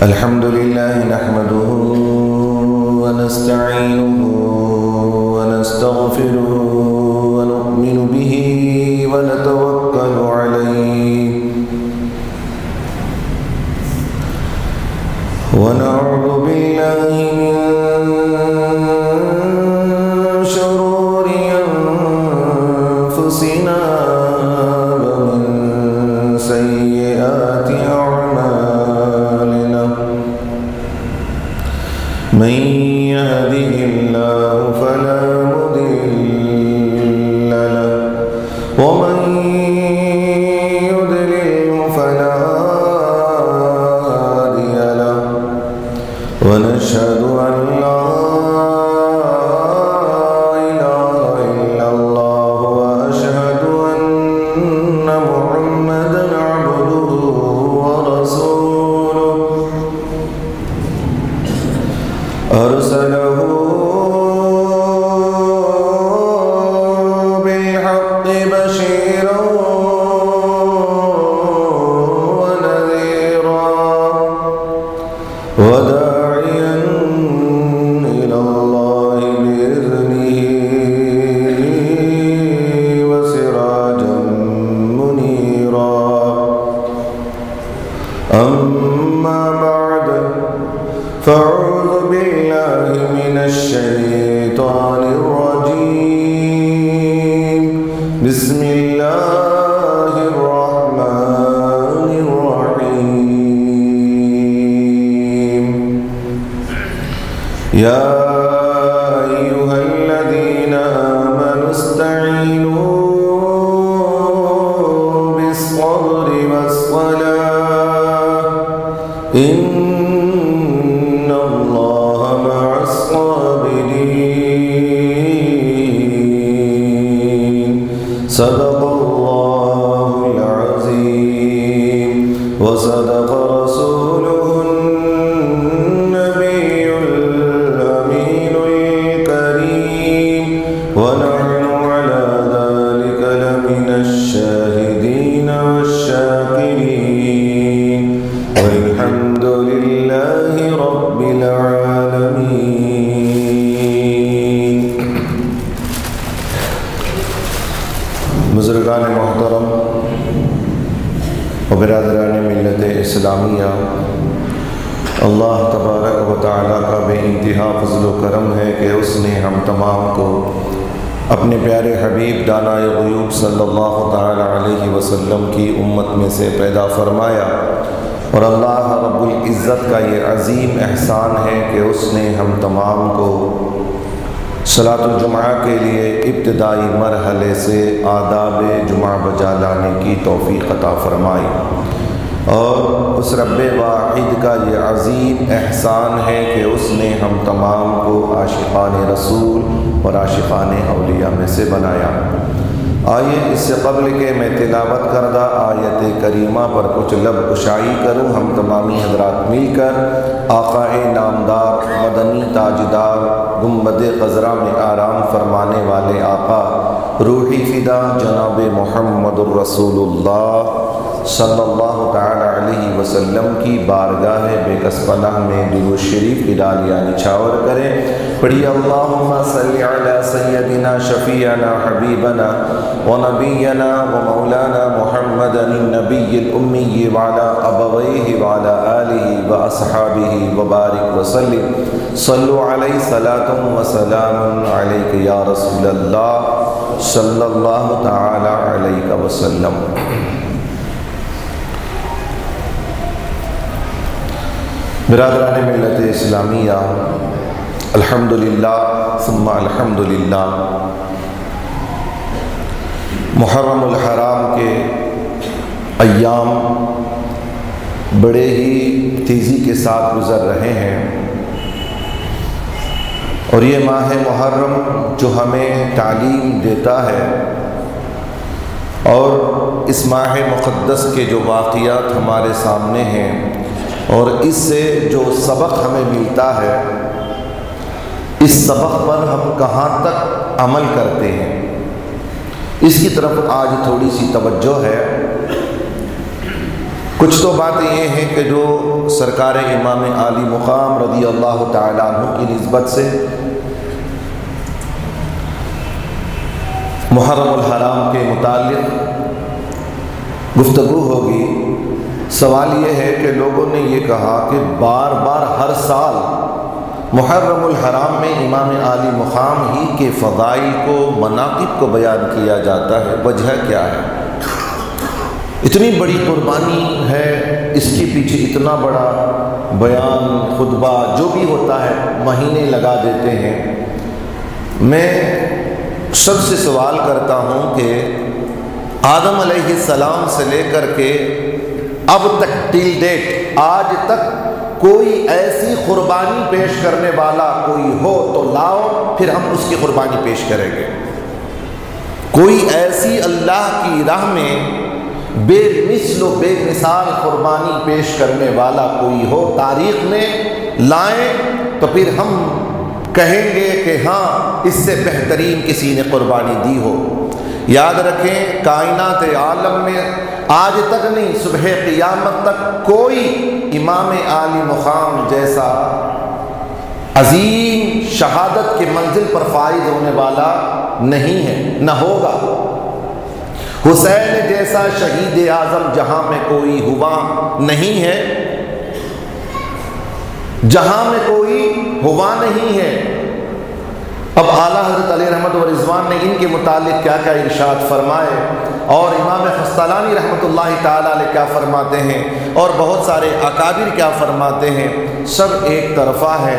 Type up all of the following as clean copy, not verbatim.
الحمد لله نحمده ونستعينه ونستغفره ونؤمن به ونتوكل عليه ونعوذ بالله من شرور أنفسنا ومن سيئات أعمالنا من يهده الله فلا مضل له ومن يضلل فلا هادي له ونشهد أن لا إله إلا الله وأشهد أن محمدا عبده ورسوله أرسله بالحق بشيرا ونذيرا وداعيا إلى الله بإذنه وسراجا منيرا أما بعد فأعوذ بالله من الشيطان الرجيم بسم الله الرحمن الرحيم يا أيها الذين آمنوا استعينوا بالصبر والصلاة إن الله مع الصابرين صدق الله العظيم وصدق رسوله النبي الأمين الكريم ونحن على ذلك لمن الشاهدين والشاكرين والحمد لله رب العالمين. بزرگان محترم و برادران ملت اسلامیہ، اللہ تبارک و تعالیٰ کا بے انتہا فضل و کرم ہے کہ اس نے ہم تمام کو اپنے پیارے حبیب دانائے غیوب صلی اللہ تعالیٰ علیہ وسلم کی امت میں سے پیدا فرمایا، اور اللہ رب العزت کا یہ عظیم احسان ہے کہ اس نے ہم تمام کو صلاۃ الجمعہ کے لیے ابتدائی مرحلے سے آداب جمعہ بجا لانے کی توفیق عطا فرمائی، اور اس رب واحد کا یہ عظیم احسان ہے کہ اس نے ہم تمام کو عاشقان رسول اور عاشقان اولیاء میں سے بنایا۔ آئیے اس سے قبل کہ میں تلاوت کردہ آیت کریمہ پر کچھ لب کشائی کروں، ہم تمامی حضرات مل کر آقا نامدار مدنی تاجدار گنبد خضرا میں آرام فرمانے والے آقا روحی فدا جناب محمد الرسول اللہ صلی اللہ تعالی علیہ وسلم کی بارگاہ بے کس پناہ میں درود شریف ادالیہ نچھاور کریں۔ پڑھی اللہم صلی علی سیدنا شفیعنا حبیبنا ونبینا ومولانا محمد النبی الامی وعلی ابویہ وعلی آلہ واصحابہ وبارک وسلم صلو علیہ صلاۃ وسلام علیک یا رسول اللہ صلی اللہ تعالی علیہ وسلم۔ برادران ملت اسلامیہ، الحمدللہ ثم الحمدللہ، محرم الحرام کے ایام بڑے ہی تیزی کے ساتھ گزر رہے ہیں، اور یہ ماہ محرم جو ہمیں تعلیم دیتا ہے، اور اس ماہ مقدس کے جو واقعات ہمارے سامنے ہیں اور اس سے جو سبق ہمیں ملتا ہے، اس سبق پر ہم کہاں تک عمل کرتے ہیں، اس کی طرف آج تھوڑی سی توجہ ہے۔ کچھ تو باتیں یہ ہیں کہ جو سرکار امام عالی مقام رضی اللہ تعالیٰ عنہ کی نسبت سے محرم الحرام کے متعلق گفتگو ہوگی۔ سوال یہ ہے کہ لوگوں نے یہ کہا کہ بار بار ہر سال محرم الحرام میں امام عالی مقام ہی کے فضائل کو، مناقب کو بیان کیا جاتا ہے، وجہ کیا ہے؟ اتنی بڑی قربانی ہے، اس کے پیچھے اتنا بڑا بیان، خطبہ جو بھی ہوتا ہے مہینے لگا دیتے ہیں۔ میں سب سے سوال کرتا ہوں کہ آدم علیہ السلام سے لے کر کے اب تک ٹل ڈیٹ آج تک کوئی ایسی قربانی پیش کرنے والا کوئی ہو تو لاؤ، پھر ہم اس کی قربانی پیش کریں گے۔ کوئی ایسی اللہ کی راہ میں بے مثل و بے مثال قربانی پیش کرنے والا کوئی ہو تاریخ میں، لائیں تو پھر ہم کہیں گے کہ ہاں اس سے بہترین کسی نے قربانی دی ہو۔ یاد رکھیں، کائنات عالم میں آج تک نہیں، صبح قیامت تک کوئی امام عالی مقام جیسا عظیم شہادت کے منزل پر فائز ہونے والا نہیں ہے، نہ ہوگا۔ حسین جیسا شہید اعظم جہاں میں کوئی ہوا نہیں ہے، جہاں میں کوئی ہوا نہیں ہے۔ اب اعلیٰ حضرت علیہ رحمت و رضوان نے ان کے متعلق کیا کیا ارشاد فرمائے، اور امام خستالانی رحمۃ اللہ تعالیٰ علیہ کیا فرماتے ہیں، اور بہت سارے اکابر کیا فرماتے ہیں، سب ایک طرفہ ہے۔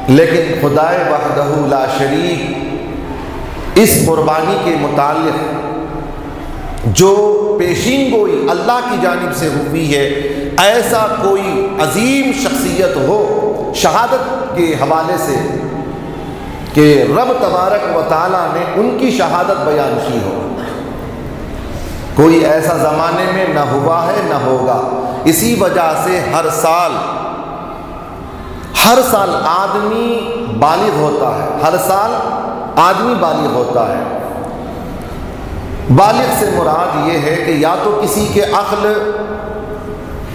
لیکن خدائے وحدہ لا شریک اس قربانی کے متعلق جو پیشین گوئی اللہ کی جانب سے ہوئی ہے، ایسا کوئی عظیم شخصیت ہو شہادت کے حوالے سے کہ رب تبارک و تعالیٰ نے ان کی شہادت بیان کی ہو، کوئی ایسا زمانے میں نہ ہوا ہے نہ ہوگا۔ اسی وجہ سے ہر سال آدمی بالغ ہوتا ہے، ہر سال آدمی بالغ ہوتا ہے۔ بالغ سے مراد یہ ہے کہ یا تو کسی کے عقل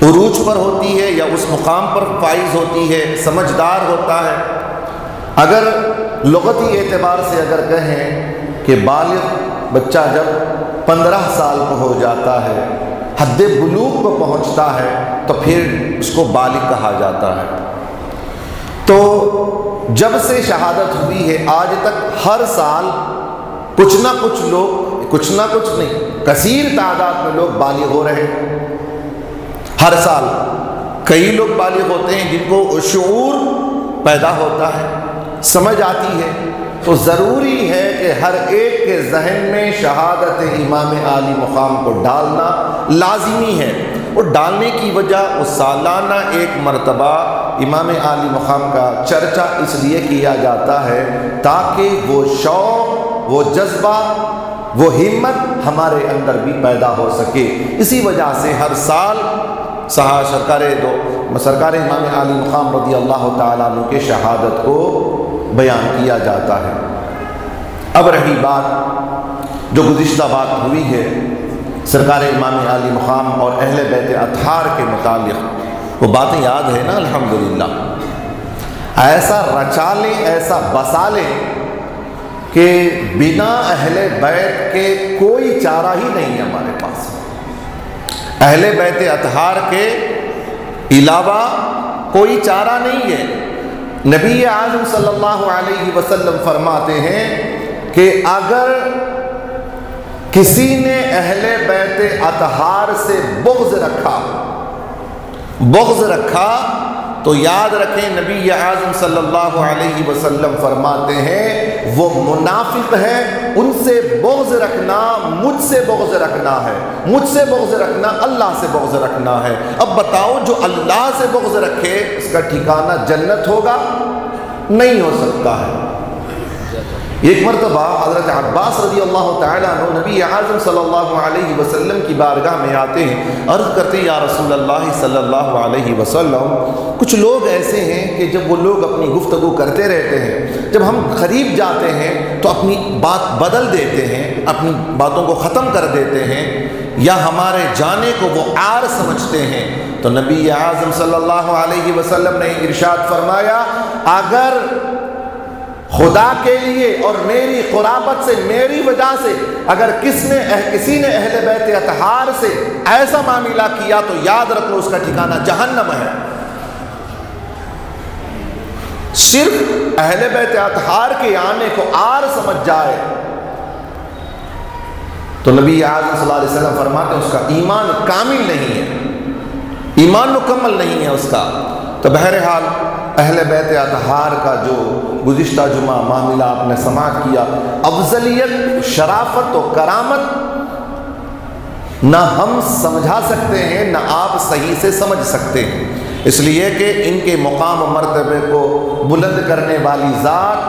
عروج پر ہوتی ہے یا اس مقام پر فائز ہوتی ہے، سمجھدار ہوتا ہے۔ اگر لغتی اعتبار سے اگر کہیں کہ بالغ بچہ جب 15 سال کو ہو جاتا ہے، حد بلوغ کو پہنچتا ہے، تو پھر اس کو بالغ کہا جاتا ہے۔ تو جب سے شہادت ہوئی ہے آج تک ہر سال کچھ نہ کچھ لوگ، کچھ نہ کچھ نہیں، کثیر تعداد میں لوگ بالغ ہو رہے ہیں۔ ہر سال کئی لوگ بالغ ہوتے ہیں جن کو شعور پیدا ہوتا ہے، سمجھ آتی ہے، تو ضروری ہے کہ ہر ایک کے ذہن میں شہادت امام عالی مقام کو ڈالنا لازمی ہے۔ اور ڈالنے کی وجہ اس سالانہ ایک مرتبہ امام عالی مقام کا چرچا اس لیے کیا جاتا ہے تاکہ وہ شوق، وہ جذبہ، وہ ہمت ہمارے اندر بھی پیدا ہو سکے۔ اسی وجہ سے ہر سال سرکار امام عالی مقام رضی اللہ تعالیٰ عنہ کے شہادت کو بیان کیا جاتا ہے۔ اب رہی بات جو گزشتہ بات ہوئی ہے سرکار امام عالی مقام اور اہل بیت اطہار کے متعلق، وہ باتیں یاد ہے نا؟ الحمدللہ ایسا رچا لیں، ایسا بسا لیں کہ بنا اہل بیت کے کوئی چارہ ہی نہیں ہے ہمارے پاس۔ اہل بیت اطہار کے علاوہ کوئی چارہ نہیں ہے۔ نبی اعظم صلی اللہ علیہ وسلم فرماتے ہیں کہ اگر کسی نے اہل بیت اطہار سے بغض رکھا تو یاد رکھیں نبی اعظم صلی اللہ علیہ وسلم فرماتے ہیں وہ منافق ہے۔ ان سے بغض رکھنا مجھ سے بغض رکھنا ہے، مجھ سے بغض رکھنا اللہ سے بغض رکھنا ہے۔ اب بتاؤ جو اللہ سے بغض رکھے اس کا ٹھکانہ جنت ہوگا؟ نہیں ہو سکتا ہے۔ ایک مرتبہ حضرت عباس رضی اللہ تعالیٰ عنہ نبی اعظم صلی اللہ علیہ وسلم کی بارگاہ میں آتے ہیں، عرض کرتے ہیں یا رسول اللہ صلی اللہ علیہ وسلم، کچھ لوگ ایسے ہیں کہ جب وہ لوگ اپنی گفتگو کرتے رہتے ہیں، جب ہم قریب جاتے ہیں تو اپنی بات بدل دیتے ہیں، اپنی باتوں کو ختم کر دیتے ہیں۔ یا ہمارے جانے کو وہ عار سمجھتے ہیں، تو نبی اعظم صلی اللہ علیہ وسلم نے ارشاد فرمایا اگر خدا کے لیے اور میری قرابت سے، میری وجہ سے اگر کسی نے اہل بیت اطہار سے ایسا معاملہ کیا تو یاد رکھ لو اس کا ٹھکانہ جہنم ہے۔ صرف اہل بیت اطہار کے آنے کو عار سمجھ جائے تو نبی اعظم صلی اللہ علیہ وسلم فرماتے ہیں اس کا ایمان کامل نہیں ہے، ایمان مکمل نہیں ہے اس کا۔ تو بہرحال اہل بیت اطہار کا جو گزشتہ جمعہ معاملہ آپ نے سماعت کیا، افضلیت، شرافت و کرامت نہ ہم سمجھا سکتے ہیں نہ آپ صحیح سے سمجھ سکتے ہیں، اس لیے کہ ان کے مقام و مرتبے کو بلند کرنے والی ذات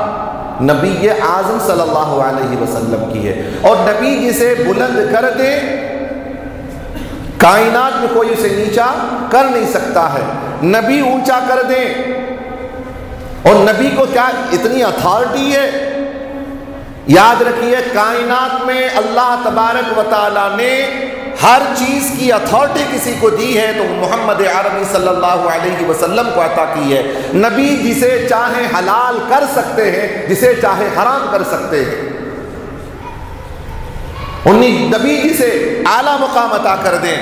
نبی اعظم صلی اللہ علیہ وسلم کی ہے، اور نبی جسے بلند کر دے کائنات میں کوئی اسے نیچا کر نہیں سکتا ہے۔ نبی اونچا کر دے، اور نبی کو کیا اتنی اتھارٹی ہے، یاد رکھیے کائنات میں اللہ تبارک و تعالیٰ نے ہر چیز کی اتھارٹی کسی کو دی ہے تو محمد عربی صلی اللہ علیہ وسلم کو عطا کی ہے۔ نبی جسے چاہے حلال کر سکتے ہیں، جسے چاہے حرام کر سکتے ہیں، نبی جسے اعلیٰ مقام عطا کر دیں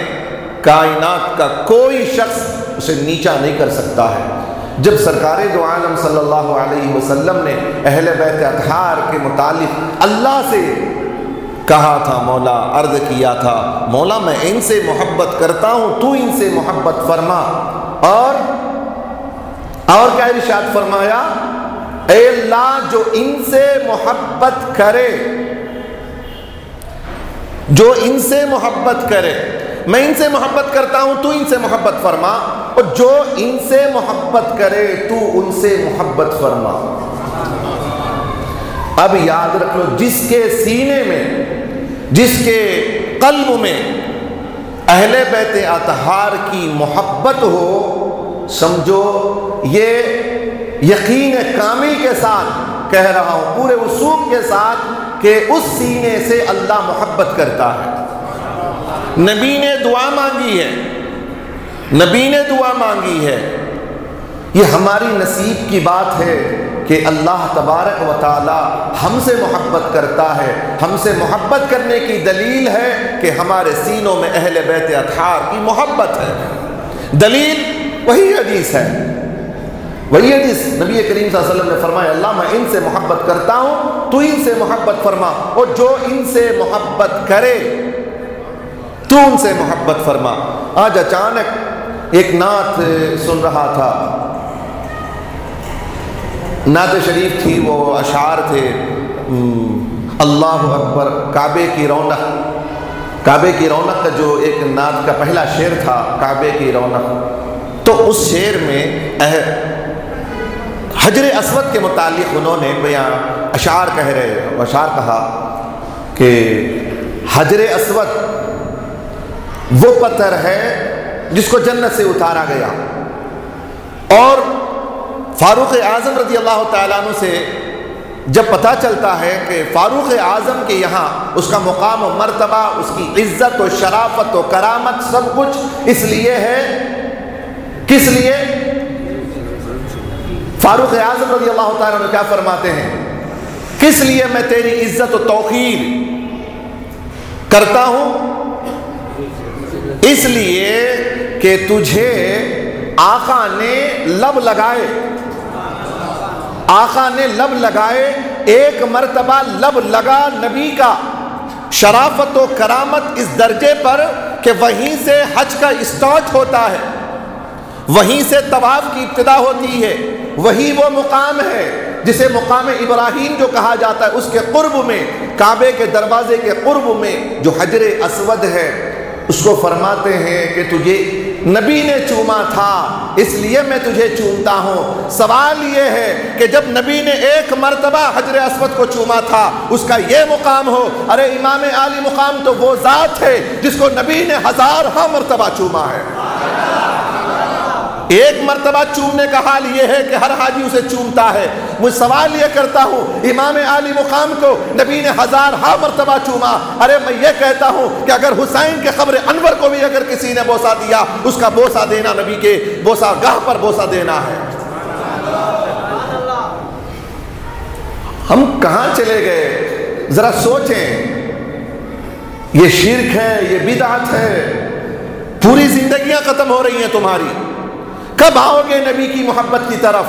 کائنات کا کوئی شخص اسے نیچا نہیں کر سکتا ہے۔ جب سرکار دو عالم صلی اللہ علیہ وسلم نے اہل بیت اطہار کے متعلق اللہ سے کہا تھا، مولا عرض کیا تھا مولا میں ان سے محبت کرتا ہوں، تو ان سے محبت فرما، اور کیا ارشاد فرمایا، اے اللہ جو ان سے محبت کرے، جو ان سے محبت کرے، میں ان سے محبت کرتا ہوں تو ان سے محبت فرما، اور جو ان سے محبت کرے تو ان سے محبت فرما۔ اب یاد رکھ لو جس کے سینے میں، جس کے قلب میں اہل بیت اطہار کی محبت ہو، سمجھو یہ یقین کامل کے ساتھ کہہ رہا ہوں، پورے وثوق کے ساتھ، کہ اس سینے سے اللہ محبت کرتا ہے۔ نبی نے دعا مانگی ہے، نبی نے دعا مانگی ہے، یہ ہماری نصیب کی بات ہے کہ اللہ تبارک و تعالی ہم سے محبت کرتا ہے۔ ہم سے محبت کرنے کی دلیل ہے کہ ہمارے سینوں میں اہل بیت اطہار کی محبت ہے۔ دلیل وہی حدیث ہے، وہی حدیث نبی کریم صلی اللہ علیہ وسلم نے فرمایا اللہ میں ان سے محبت کرتا ہوں تو ان سے محبت فرما، اور جو ان سے محبت کرے تو ان سے محبت فرما۔ آج اچانک ایک نعت سن رہا تھا، نعت شریف تھی، وہ اشعار تھے، اللہ اکبر کعبے کی رونق، کعبے کی رونق کا جو ایک نعت کا پہلا شعر تھا، کعبے کی رونق، تو اس شعر میں حجر اسود کے متعلق انہوں نے بیان اشعار کہہ رہے، اشعار کہا کہ حجر اسود وہ پتھر ہے جس کو جنت سے اتارا گیا، اور فاروق اعظم رضی اللہ تعالیٰ عنہ سے جب پتہ چلتا ہے کہ فاروق اعظم کے یہاں اس کا مقام و مرتبہ، اس کی عزت و شرافت و کرامت سب کچھ اس لیے ہے، کس لیے؟ فاروق اعظم رضی اللہ تعالیٰ عنہ کیا فرماتے ہیں، کس لیے میں تیری عزت و توقیر کرتا ہوں؟ اس لیے کہ تجھے آقا نے لب لگائے، آقا نے لب لگائے، ایک مرتبہ لب لگا نبی کا شرافت و کرامت اس درجے پر کہ وہیں سے حج کا اسٹارٹ ہوتا ہے، وہیں سے طواف کی ابتدا ہوتی ہے، وہی وہ مقام ہے جسے مقام ابراہیم جو کہا جاتا ہے، اس کے قرب میں، کعبے کے دروازے کے قرب میں جو حجر اسود ہے، اس کو فرماتے ہیں کہ تجھے نبی نے چوما تھا اس لیے میں تجھے چومتا ہوں۔ سوال یہ ہے کہ جب نبی نے ایک مرتبہ حجر اسود کو چوما تھا اس کا یہ مقام ہو، ارے امام عالی مقام تو وہ ذات ہے جس کو نبی نے ہزارہا مرتبہ چوما ہے۔ ایک مرتبہ چومنے کا حال یہ ہے کہ ہر حاجی اسے چومتا ہے، مجھ سوال یہ کرتا ہوں، امام عالی مقام کو نبی نے 1000 مرتبہ چوما، ارے میں یہ کہتا ہوں کہ اگر حسین کے قبر انور کو بھی اگر کسی نے بوسہ دیا، اس کا بوسہ دینا نبی کے بوسہ گاہ پر بوسہ دینا ہے۔ ہم کہاں چلے گئے؟ ذرا سوچیں، یہ شرک ہے، یہ بدعت ہے، پوری زندگیاں ختم ہو رہی ہیں تمہاری۔ کب آؤ گے نبی کی محبت کی طرف؟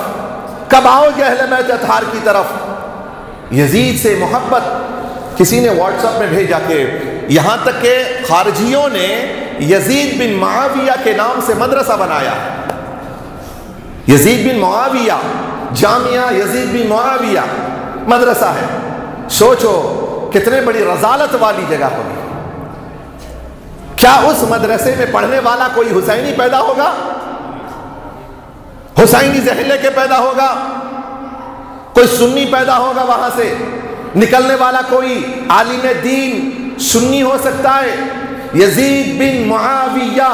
کب آؤ گے اہل بیت اطہار کی طرف؟ یزید سے محبت، کسی نے واٹس ایپ میں بھیجا کہ یہاں تک کہ خارجیوں نے یزید بن معاویہ کے نام سے مدرسہ بنایا ہے۔ یزید بن معاویہ، جامعہ یزید بن معاویہ مدرسہ ہے۔ سوچو کتنے بڑی رذالت والی جگہ ہوگی۔ کیا اس مدرسے میں پڑھنے والا کوئی حسینی پیدا ہوگا؟ حسینی ذہن لے کے پیدا ہوگا؟ کوئی سنی پیدا ہوگا وہاں سے نکلنے والا؟ کوئی عالم دین سنی ہو سکتا ہے؟ یزید بن معاویہ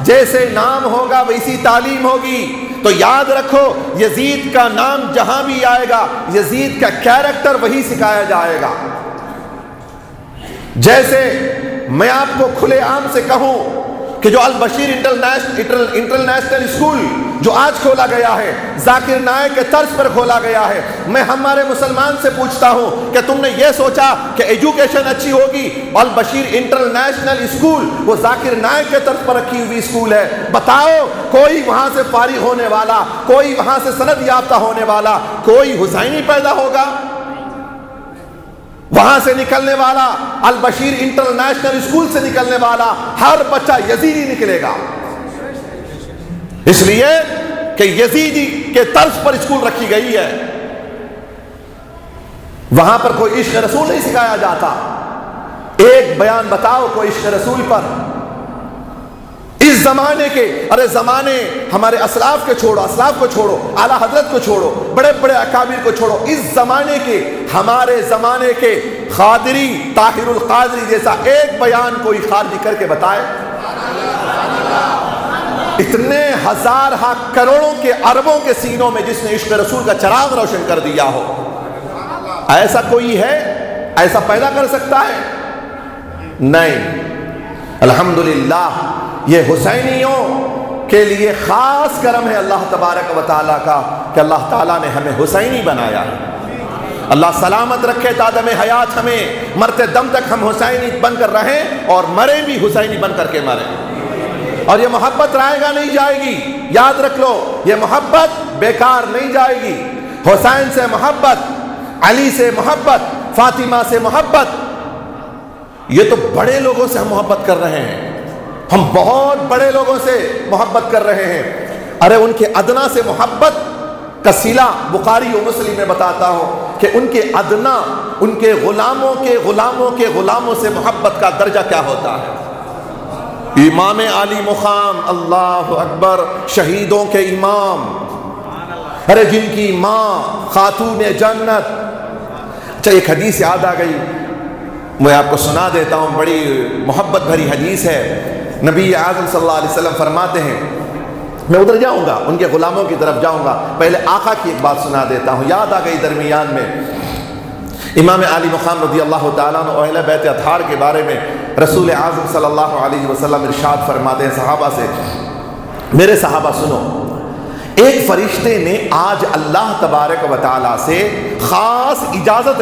جیسے نام ہوگا ویسی تعلیم ہوگی۔ تو یاد رکھو، یزید کا نام جہاں بھی آئے گا، یزید کا کیریکٹر وہی سکھایا جائے گا۔ جیسے میں آپ کو کھلے عام سے کہوں کہ جو البشیر انٹرنیشنل اسکول جو آج کھولا گیا ہے، ذاکر نائک کے طرز پر کھولا گیا ہے، میں ہمارے مسلمان سے پوچھتا ہوں کہ تم نے یہ سوچا کہ ایجوکیشن اچھی ہوگی؟ البشیر انٹرنیشنل اسکول وہ ذاکر نائک کے طرز پر رکھی ہوئی اسکول ہے۔ بتاؤ کوئی وہاں سے فارغ ہونے والا، کوئی وہاں سے سند یافتہ ہونے والا، کوئی حسینی پیدا ہوگا؟ وہاں سے نکلنے والا، البشیر انٹرنیشنل اسکول سے نکلنے والا ہر بچہ یزیدی نکلے گا، اس لیے کہ یزیدی کے طرز پر اسکول رکھی گئی ہے۔ وہاں پر کوئی عشق رسول نہیں سکھایا جاتا۔ ایک بیان بتاؤ کوئی عشق رسول پر۔ اس زمانے کے، ارے زمانے ہمارے اسلاف کے چھوڑو، اسلاف کو چھوڑو، اعلیٰ حضرت کو چھوڑو، بڑے بڑے اکابر کو چھوڑو، اس زمانے کے، ہمارے زمانے کے قادری، طاہر القادری جیسا ایک بیان کوئی خارجی کر کے بتائے۔ اتنے ہزارہ کروڑوں کے اربوں کے سینوں میں جس نے عشق رسول کا چراغ روشن کر دیا ہو، ایسا کوئی ہے؟ ایسا پیدا کر سکتا ہے؟ نہیں۔ الحمدللہ یہ حسینیوں کے لیے خاص کرم ہے اللہ تبارک و تعالیٰ کا کہ اللہ تعالیٰ نے ہمیں حسینی بنایا ہے۔ اللہ سلامت رکھے تادم حیات، ہمیں مرتے دم تک ہم حسینی بن کر رہیں اور مریں بھی حسینی بن کر کے مریں۔ اور یہ محبت رائے گا نہیں جائے گی، یاد رکھ لو، یہ محبت بیکار نہیں جائے گی۔ حسین سے محبت، علی سے محبت، فاطمہ سے محبت، یہ تو بڑے لوگوں سے ہم محبت کر رہے ہیں، ہم بہت بڑے لوگوں سے محبت کر رہے ہیں۔ ارے ان کے ادنا سے محبت کا صلہ بخاری و مسلم میں بتاتا ہوں کہ ان کے ادنا، ان کے غلاموں کے غلاموں کے غلاموں سے محبت کا درجہ کیا ہوتا ہے۔ امام علی مقام، اللہ اکبر، شہیدوں کے امام، ارے جن کی ماں خاتون جنت۔ اچھا ایک حدیث یاد آ گئی، میں آپ کو سنا دیتا ہوں، بڑی محبت بھری حدیث ہے۔ نبی اعظم صلی اللہ علیہ وسلم فرماتے ہیں، میں ادھر جاؤں گا، ان کے غلاموں کی طرف جاؤں گا، پہلے آقا کی ایک بات سنا دیتا ہوں، یاد آ گئی درمیان میں۔ امام علی مقام رضی اللہ تعالیٰ عنہ اہل بیت اطہار کے بارے میں رسول اعظم صلی اللہ علیہ وسلم ارشاد فرماتے ہیں صحابہ سے، میرے صحابہ سنو، ایک فرشتے نے آج اللہ تبارک و تعالیٰ سے خاص اجازت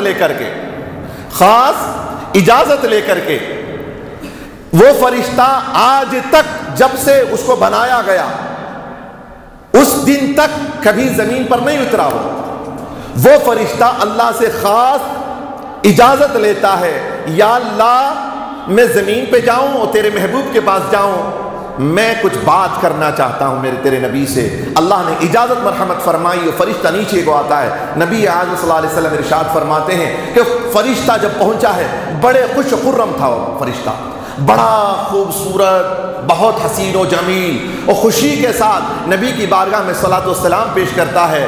لے کر کے وہ فرشتہ آج تک جب سے اس کو بنایا گیا اس دن تک کبھی زمین پر نہیں اترا ہو۔ وہ فرشتہ اللہ سے خاص اجازت لیتا ہے، یا اللہ میں زمین پہ جاؤں اور تیرے محبوب کے پاس جاؤں، میں کچھ بات کرنا چاہتا ہوں تیرے نبی سے۔ اللہ نے اجازت مرحمت فرمائی اور فرشتہ نیچے کو آتا ہے۔ نبی اعظم صلی اللہ علیہ وسلم ارشاد فرماتے ہیں کہ فرشتہ جب پہنچا ہے بڑے خوش خرم تھا، وہ فرشتہ بڑا خوبصورت، بہت حسین و جمیل، اور خوشی کے ساتھ نبی کی بارگاہ میں صلاۃ و سلام پیش کرتا ہے،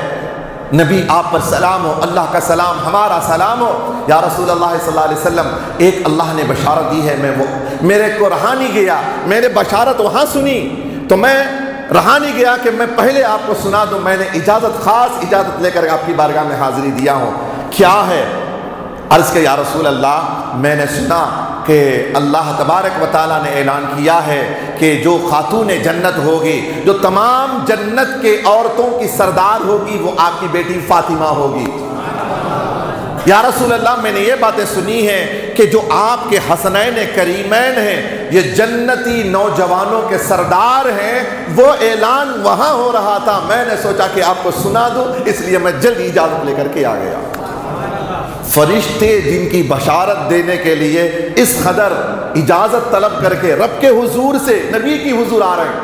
نبی آپ پر سلام ہو، اللہ کا سلام، ہمارا سلام ہو یا رسول اللہ صلی اللہ علیہ وسلم۔ ایک اللہ نے بشارت دی ہے، میرے کو رہا نہیں گیا، میں نے بشارت وہاں سنی تو میں رہا نہیں گیا کہ میں پہلے آپ کو سنا دوں. میں نے خاص اجازت لے کر آپ کی بارگاہ میں حاضری دیا ہوں. کیا ہے؟ عرض کہ یا رسول اللہ، میں نے سنا کہ اللہ تبارک و تعالیٰ نے اعلان کیا ہے کہ جو خاتون جنت ہوگی، جو تمام جنت کے عورتوں کی سردار ہوگی، وہ آپ کی بیٹی فاطمہ ہوگی. یا رسول اللہ، میں نے یہ باتیں سنی ہیں کہ جو آپ کے حسنین کریمین ہیں، یہ جنتی نوجوانوں کے سردار ہیں. وہ اعلان وہاں ہو رہا تھا، میں نے سوچا کہ آپ کو سنا دوں، اس لیے میں جلدی اجازت لے کر کے آ گیا. فرشتے جن کی بشارت دینے کے لیے اس قدر اجازت طلب کر کے رب کے حضور سے نبی کی حضور آ رہے ہیں.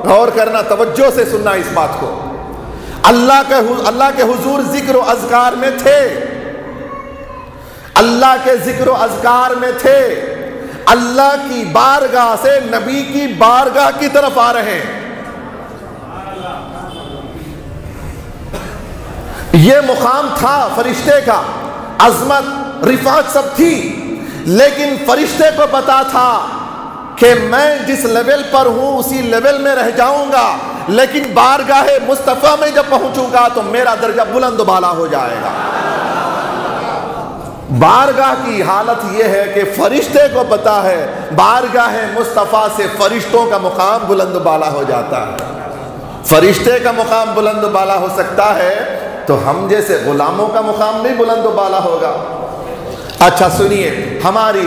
غور کرنا، توجہ سے سننا اس بات کو. اللہ کے حضور ذکر و اذکار میں تھے، اللہ کے ذکر و اذکار میں تھے، اللہ کی بارگاہ سے نبی کی بارگاہ کی طرف آ رہے ہیں. یہ مقام تھا فرشتے کا، عظمت رفعت سب تھی، لیکن فرشتے کو پتا تھا کہ میں جس لیول پر ہوں اسی لیول میں رہ جاؤں گا، لیکن بارگاہ مصطفیٰ میں جب پہنچوں گا تو میرا درجہ بلند و بالا ہو جائے گا. بارگاہ کی حالت یہ ہے کہ فرشتے کو پتا ہے بارگاہ مصطفیٰ سے فرشتوں کا مقام بلند و بالا ہو جاتا ہے. فرشتے کا مقام بلند و بالا ہو سکتا ہے تو ہم جیسے غلاموں کا مقام نہیں بلند و بالا ہوگا. اچھا سنیے، ہماری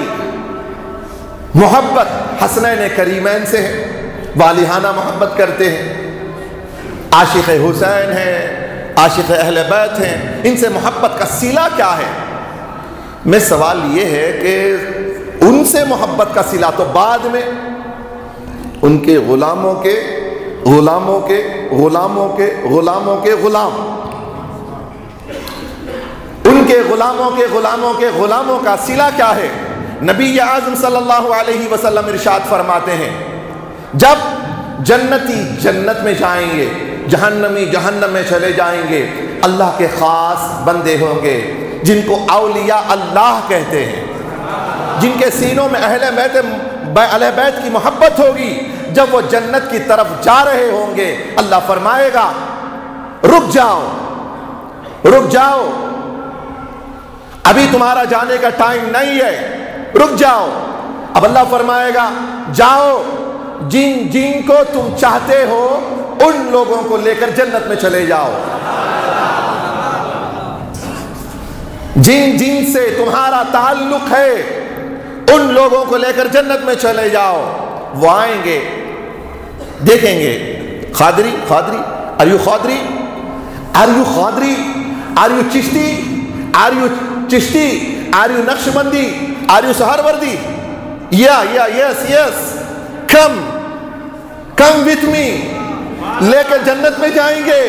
محبت حسنین کریمین سے ہے، والہانہ محبت کرتے ہیں، عاشق حسین ہیں، عاشق اہل بیت ہیں. ان سے محبت کا صلہ کیا ہے؟ میں سوال یہ ہے کہ ان سے محبت کا صلہ تو بعد میں ان کے غلاموں کے غلاموں کے غلاموں کے غلاموں کے غلام، ان کے غلاموں کے غلاموں کے غلاموں کا صلہ کیا ہے؟ نبی اعظم صلی اللہ علیہ وسلم ارشاد فرماتے ہیں، جب جنتی جنت میں جائیں گے، جہنمی جہنم میں چلے جائیں گے، اللہ کے خاص بندے ہوں گے جن کو اولیاء اللہ کہتے ہیں، جن کے سینوں میں اہل بیت کی محبت ہوگی. جب وہ جنت کی طرف جا رہے ہوں گے، اللہ فرمائے گا رک جاؤ رک جاؤ، ابھی تمہارا جانے کا ٹائم نہیں ہے، رک جاؤ. اب اللہ فرمائے گا جاؤ، جن کو تم چاہتے ہو ان لوگوں کو لے کر جنت میں چلے جاؤ، جن سے تمہارا تعلق ہے ان لوگوں کو لے کر جنت میں چلے جاؤ. وہ آئیں گے، دیکھیں گے Qadri are you Qadri, are you Qadri, are you Chishti, are you Chishti, are you Naqshbandi, are you Suhrawardi, yes come with me، لے کر جنت میں جائیں گے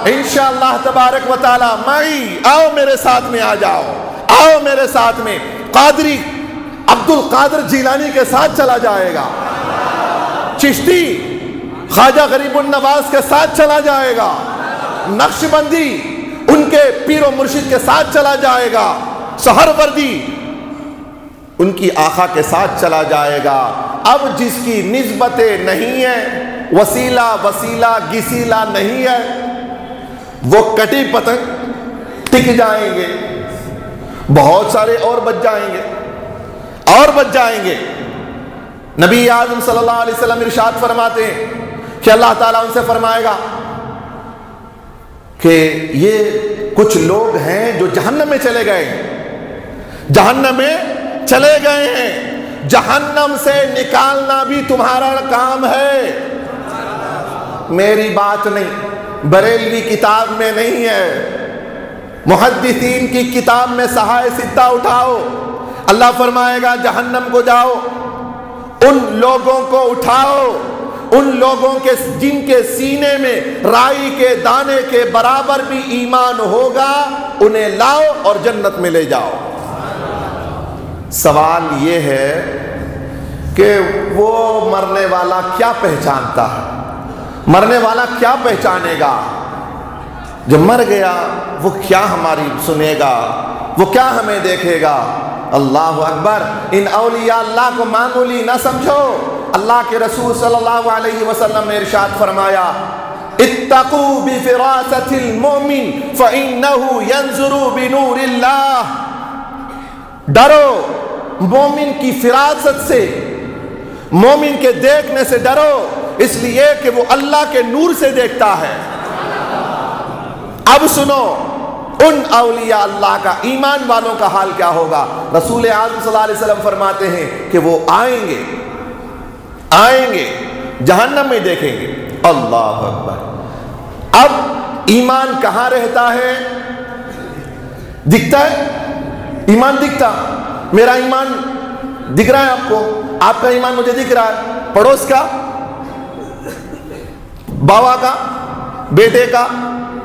انشاءاللہ تبارک و تعالی. معی آؤ، میرے ساتھ میں آ جاؤ، آؤ میرے ساتھ میں. قادری عبد القادر جیلانی کے ساتھ چلا جائے گا، چشتی خواجہ غریب النواز کے ساتھ چلا جائے گا، نقشبندی ان کے پیر و مرشد کے ساتھ چلا جائے گا، سہروردی ان کی آقا کے ساتھ چلا جائے گا. اب جس کی نسبتیں نہیں ہے، وسیلہ گسیلہ نہیں ہے، وہ کٹی پتنگ ٹک جائیں گے، بہت سارے اور بچ جائیں گے. نبی اعظم صلی اللہ علیہ وسلم ارشاد فرماتے ہیں کہ اللہ تعالیٰ ان سے فرمائے گا کہ یہ کچھ لوگ ہیں جو جہنم میں چلے گئے ہیں، جہنم سے نکالنا بھی تمہارا کام ہے. میری بات نہیں، بریلوی کتاب میں نہیں ہے، محدثین کی کتاب میں صحائے ستہ اٹھاؤ. اللہ فرمائے گا جہنم کو جاؤ، ان لوگوں کو اٹھاؤ، ان لوگوں کے جن کے سینے میں رائی کے دانے کے برابر بھی ایمان ہوگا، انہیں لاؤ اور جنت میں لے جاؤ. سوال یہ ہے کہ وہ مرنے والا کیا پہچانتا ہے؟ مرنے والا کیا پہچانے گا؟ جو مر گیا وہ کیا ہماری سنے گا، وہ کیا ہمیں دیکھے گا؟ اللہ اکبر۔ ان اولیاء اللہ کو معمولی نہ سمجھو۔ اللہ کے رسول صلی اللہ علیہ وسلم نے ارشاد فرمایا اتقوا بفراست المؤمن فإنه ينظر بنور اللہ، ڈرو مومن کی فراست سے، مومن کے دیکھنے سے ڈرو، اس لیے کہ وہ اللہ کے نور سے دیکھتا ہے۔ اب سنو ان اولیاء اللہ کا، ایمان والوں کا حال کیا ہوگا۔ رسول اعظم صلی اللہ علیہ وسلم فرماتے ہیں کہ وہ آئیں گے جہنم میں دیکھیں گے۔ اللہ اکبر۔ اب ایمان کہاں رہتا ہے؟ دکھتا ہے؟ ایمان دکھتا؟ میرا ایمان دکھ رہا ہے آپ کو؟ آپ کا ایمان مجھے دکھ رہا ہے؟ پڑوس کا، باوا کا، بیٹے کا،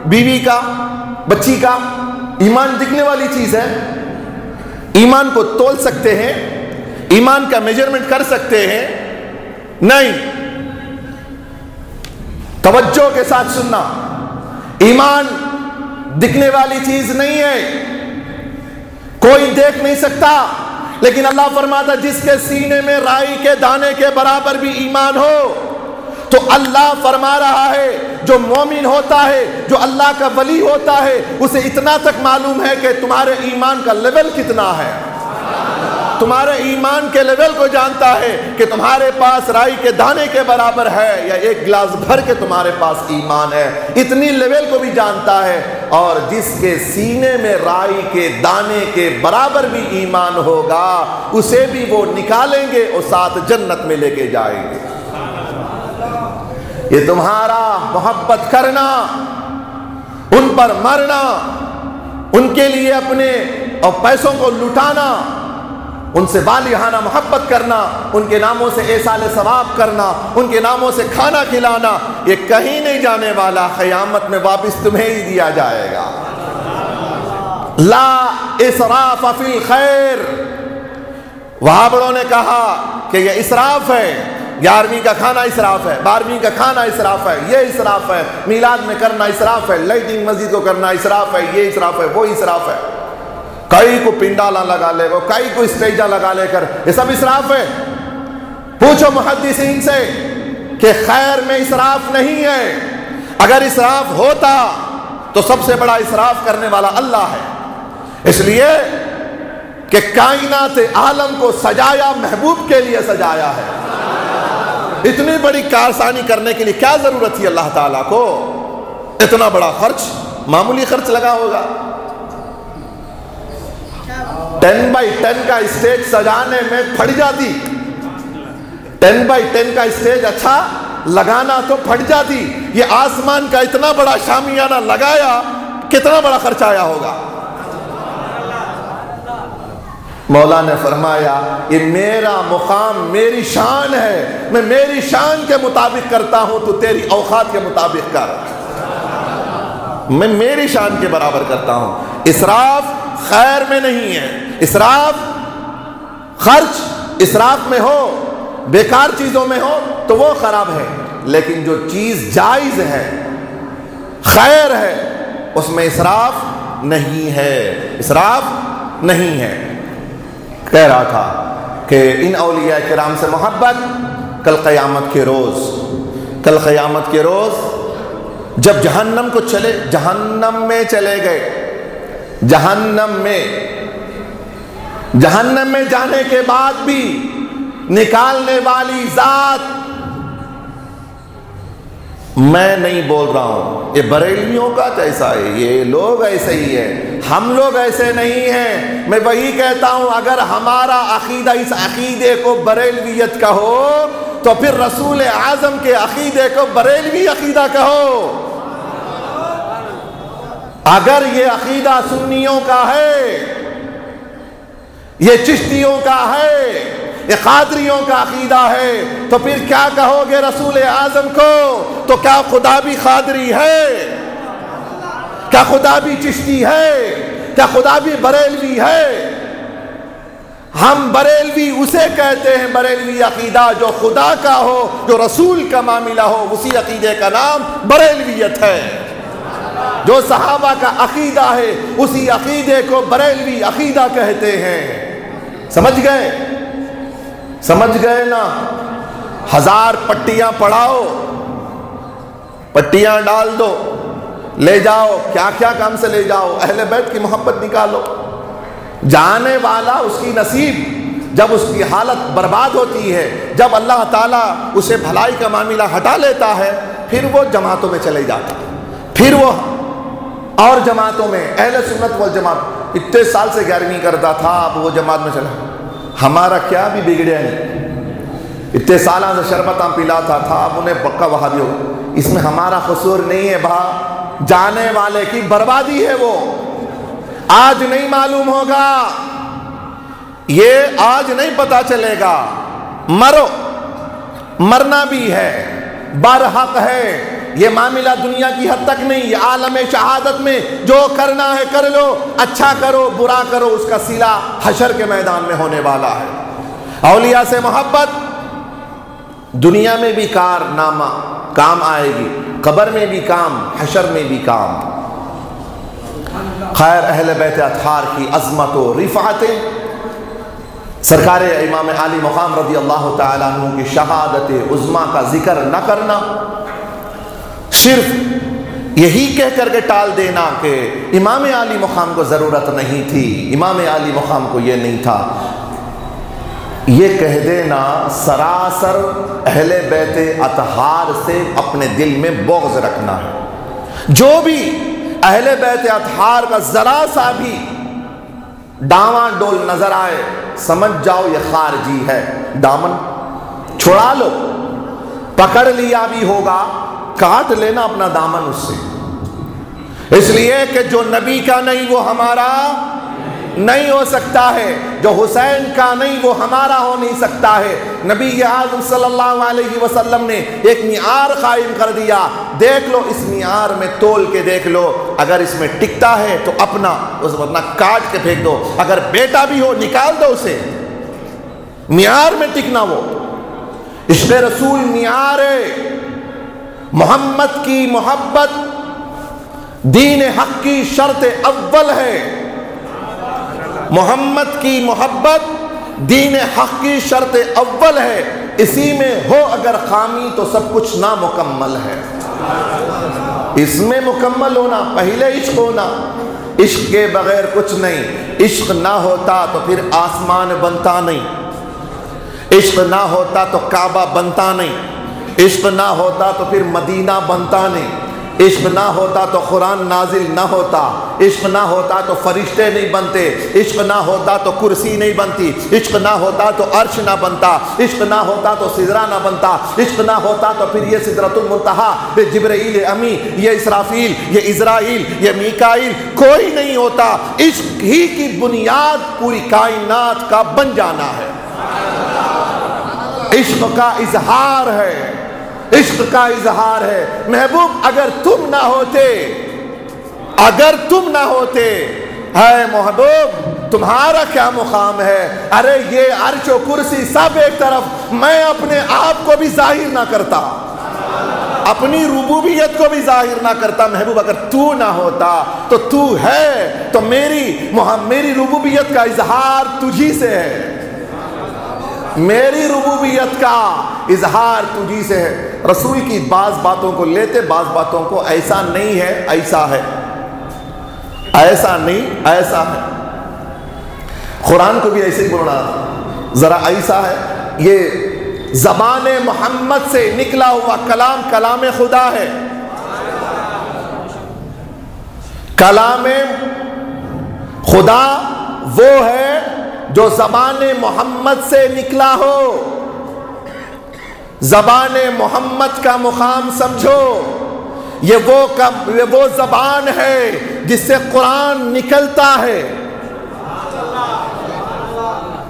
بیوی کا، بچی کا، ایمان دکھنے والی چیز ہے۔ ایمان کو تول سکتے ہیں؟ ایمان کا میجرمنٹ کر سکتے ہیں؟ نہیں۔ توجہ کے ساتھ سننا، ایمان دکھنے والی چیز نہیں ہے، کوئی دیکھ نہیں سکتا، لیکن اللہ فرماتا جس کے سینے میں رائی کے دانے کے برابر بھی ایمان ہو، تو اللہ فرما رہا ہے جو مومن ہوتا ہے، جو اللہ کا ولی ہوتا ہے، اسے اتنا تک معلوم ہے کہ تمہارے ایمان کا لیول کتنا ہے، تمہارے ایمان کے لیول کو جانتا ہے کہ تمہارے پاس رائی کے دانے کے برابر ہے یا ایک گلاس بھر کے تمہارے پاس ایمان ہے، اتنی لیول کو بھی جانتا ہے۔ اور جس کے سینے میں رائی کے دانے کے برابر بھی ایمان ہوگا، اسے بھی وہ نکالیں گے اور ساتھ جنت میں لے کے جائیں گے۔ یہ تمہارا محبت کرنا، ان پر مرنا، ان کے لیے اپنے اور پیسوں کو لٹانا، ان سے والہانہ محبت کرنا، ان کے ناموں سے ایصال ثواب کرنا، ان کے ناموں سے کھانا کھلانا، یہ کہیں نہیں جانے والا، قیامت میں واپس تمہیں ہی دیا جائے گا۔ لا اسراف فی الخیر۔ وہاں بڑوں نے کہا کہ یہ اسراف ہے، 11ویں کا کھانا اسراف ہے، 12ویں کا کھانا اسراف ہے، یہ اسراف ہے، میلاد میں کرنا اسراف ہے، لائٹنگ مسجد کو کرنا اسراف ہے، یہ اسراف ہے، وہ اسراف ہے، کئی کو پنڈالا لگا لے گا، کئی کو اسٹیجہ لگا لے کر، یہ سب اسراف ہے۔ پوچھو محدثین سے کہ خیر میں اسراف نہیں ہے۔ اگر اسراف ہوتا تو سب سے بڑا اسراف کرنے والا اللہ ہے، اس لیے کہ کائنات عالم کو سجایا محبوب کے لیے سجایا ہے۔ اتنی بڑی کارسانی کرنے کے لیے کیا ضرورت تھی اللہ تعالیٰ کو؟ اتنا بڑا خرچ، معمولی خرچ لگا ہوگا۔ 10x10 کا اسٹیج سجانے میں پھٹ جاتی، 10x10 کا اسٹیج اچھا لگانا تو پھٹ جاتی، یہ آسمان کا اتنا بڑا شامیانہ لگایا، کتنا بڑا خرچ آیا ہوگا۔ مولا نے فرمایا یہ میرا مقام، میری شان ہے، میں میری شان کے مطابق کرتا ہوں، تو تیری اوقات کے مطابق کر، میں میری شان کے برابر کرتا ہوں۔ اسراف خیر میں نہیں ہے، اسراف خرچ اسراف میں ہو، بیکار چیزوں میں ہو تو وہ خراب ہے، لیکن جو چیز جائز ہے، خیر ہے، اس میں اسراف نہیں ہے، اسراف نہیں ہے۔ کہہ رہا تھا کہ ان اولیاء کرام سے محبت کل قیامت کے روز جب جہنم کو جہنم میں چلے گئے، جہنم میں جانے کے بعد بھی نکالنے والی ذات، میں نہیں بول رہا ہوں یہ بریلویوں کا کیسا ہے، یہ لوگ ایسے ہی ہیں، ہم لوگ ایسے نہیں ہیں۔ میں وہی کہتا ہوں اگر ہمارا عقیدہ اس عقیدے کو بریلویت کہو تو پھر رسول اعظم کے عقیدے کو بریلوی عقیدہ کہو۔ اگر یہ عقیدہ سنیوں کا ہے، یہ چشتیوں کا ہے، یہ قادریوں کا عقیدہ ہے، تو پھر کیا کہو گے رسول اعظم کو؟ تو کیا خدا بھی قادری ہے؟ کیا خدا بھی چشتی ہے؟ کیا خدا بھی بریلوی ہے؟ ہم بریلوی اسے کہتے ہیں، بریلوی عقیدہ جو خدا کا ہو، جو رسول کا معاملہ ہو، اسی عقیدے کا نام بریلویت ہے۔ جو صحابہ کا عقیدہ ہے اسی عقیدے کو بریلوی عقیدہ کہتے ہیں۔ سمجھ گئے نا؟ 1000 پٹیاں پڑھاؤ، پٹیاں ڈال دو، لے جاؤ، کیا کیا کام سے لے جاؤ، اہل بیت کی محبت نکالو۔ جانے والا اس کی نصیب جب اس کی حالت برباد ہوتی ہے، جب اللہ تعالیٰ اسے بھلائی کا معاملہ ہٹا لیتا ہے، پھر وہ جماعتوں میں چلے جاتا ہے، پھر وہ اور جماعتوں میں، اہل سنت والجماعت اتنے سال سے 11ویں کرتا تھا، اب وہ جماعت میں چلا۔ ہمارا کیا بھی بگڑیا نہیں، اتنے سالوں سے شربتاں پلاتا تھا، اب انہیں پکا وہابی ہو۔ اس میں ہمارا قصور نہیں ہے بھا، جانے والے کی بربادی ہے وہ۔ آج نہیں معلوم ہوگا، یہ آج نہیں پتا چلے گا، مرو، مرنا بھی ہے، برحق ہے۔ یہ معاملہ دنیا کی حد تک نہیں، یہ عالم شہادت میں جو کرنا ہے کر لو، اچھا کرو برا کرو، اس کا صلہ حشر کے میدان میں ہونے والا ہے۔ اولیاء سے محبت دنیا میں بھی کارنامہ کام آئے گی، قبر میں بھی کام، حشر میں بھی کام۔ خیر، اہل بیت اطہار کی عظمت و رفعتیں، سرکار امام علی مقام رضی اللہ تعالیٰ عنہ کی شہادت عظمیٰ کا ذکر نہ کرنا، صرف یہی کہہ کر کے ٹال دینا کہ امام علی مقام کو ضرورت نہیں تھی، امام علی مقام کو یہ نہیں تھا، یہ کہہ دینا سراسر اہل بیت اطہار سے اپنے دل میں بغض رکھنا ہے۔ جو بھی اہل بیت اطہار کا ذرا سا بھی ڈاواں ڈول نظر آئے، سمجھ جاؤ یہ خارجی ہے، دامن چھڑا لو، پکڑ لیا بھی ہوگا، کاٹ لینا اپنا دامن اس سے، اس لیے کہ جو نبی کا نہیں وہ ہمارا نہیں ہو سکتا ہے، جو حسین کا نہیں وہ ہمارا ہو نہیں سکتا ہے۔ نبی اعظم صلی اللہ علیہ وسلم نے ایک معیار قائم کر دیا، دیکھ لو اس معیار میں تول کے دیکھ لو، اگر اس میں ٹکتا ہے تو اپنا، ورنہ کاٹ کے پھینک دو، اگر بیٹا بھی ہو نکال دو اسے، معیار میں ٹکنا وہ۔ عشق رسول معیار ہے، محمد کی محبت دین حق کی شرط اول ہے، محمد کی محبت دین حق کی شرط اول ہے، اسی میں ہو اگر خامی تو سب کچھ نامکمل ہے۔ اس میں مکمل ہونا، پہلے عشق ہونا، عشق کے بغیر کچھ نہیں۔ عشق نہ ہوتا تو پھر آسمان بنتا نہیں، عشق نہ ہوتا تو کعبہ بنتا نہیں، عشق نہ ہوتا تو پھر مدینہ بنتا نہیں، عشق نہ ہوتا تو قرآن نازل نہ ہوتا، عشق نہ ہوتا تو فرشتے نہیں بنتے، عشق نہ ہوتا تو کرسی نہیں بنتی، عشق نہ ہوتا تو عرش نہ بنتا، عشق نہ ہوتا تو سدرہ نہ بنتا، عشق نہ ہوتا تو پھر یہ سدرۃ المنتہا، یہ جبرائیل امی، یہ اسرافیل، یہ عزرائیل، یہ میکائیل، کوئی نہیں ہوتا۔ عشق ہی کی بنیاد پوری کائنات کا بن جانا ہے، عشق کا اظہار ہے، عشق کا اظہار ہے۔ محبوب اگر تم نہ ہوتے، اے محبوب تمہارا کیا مقام ہے؟ ارے یہ عرش و کرسی سب ایک طرف، میں اپنے آپ کو بھی ظاہر نہ کرتا، اپنی ربوبیت کو بھی ظاہر نہ کرتا۔ محبوب اگر تو نہ ہوتا تو تو ہے، تو میری ربوبیت کا اظہار تجھی سے ہے، میری ربوبیت کا اظہار تجھی سے ہے۔ رسول کی بعض باتوں کو لیتے، بعض باتوں کو ایسا نہیں ہے ایسا ہے، ایسا نہیں ایسا ہے۔ قرآن کو بھی ایسے ہی بولنا ذرا ایسا ہے، یہ زبان محمد سے نکلا ہوا کلام کلام خدا ہے، کلام خدا وہ ہے جو زبان محمد سے نکلا ہو۔ زبان محمد کا مقام سمجھو، یہ وہ زبان ہے جس سے قرآن نکلتا ہے،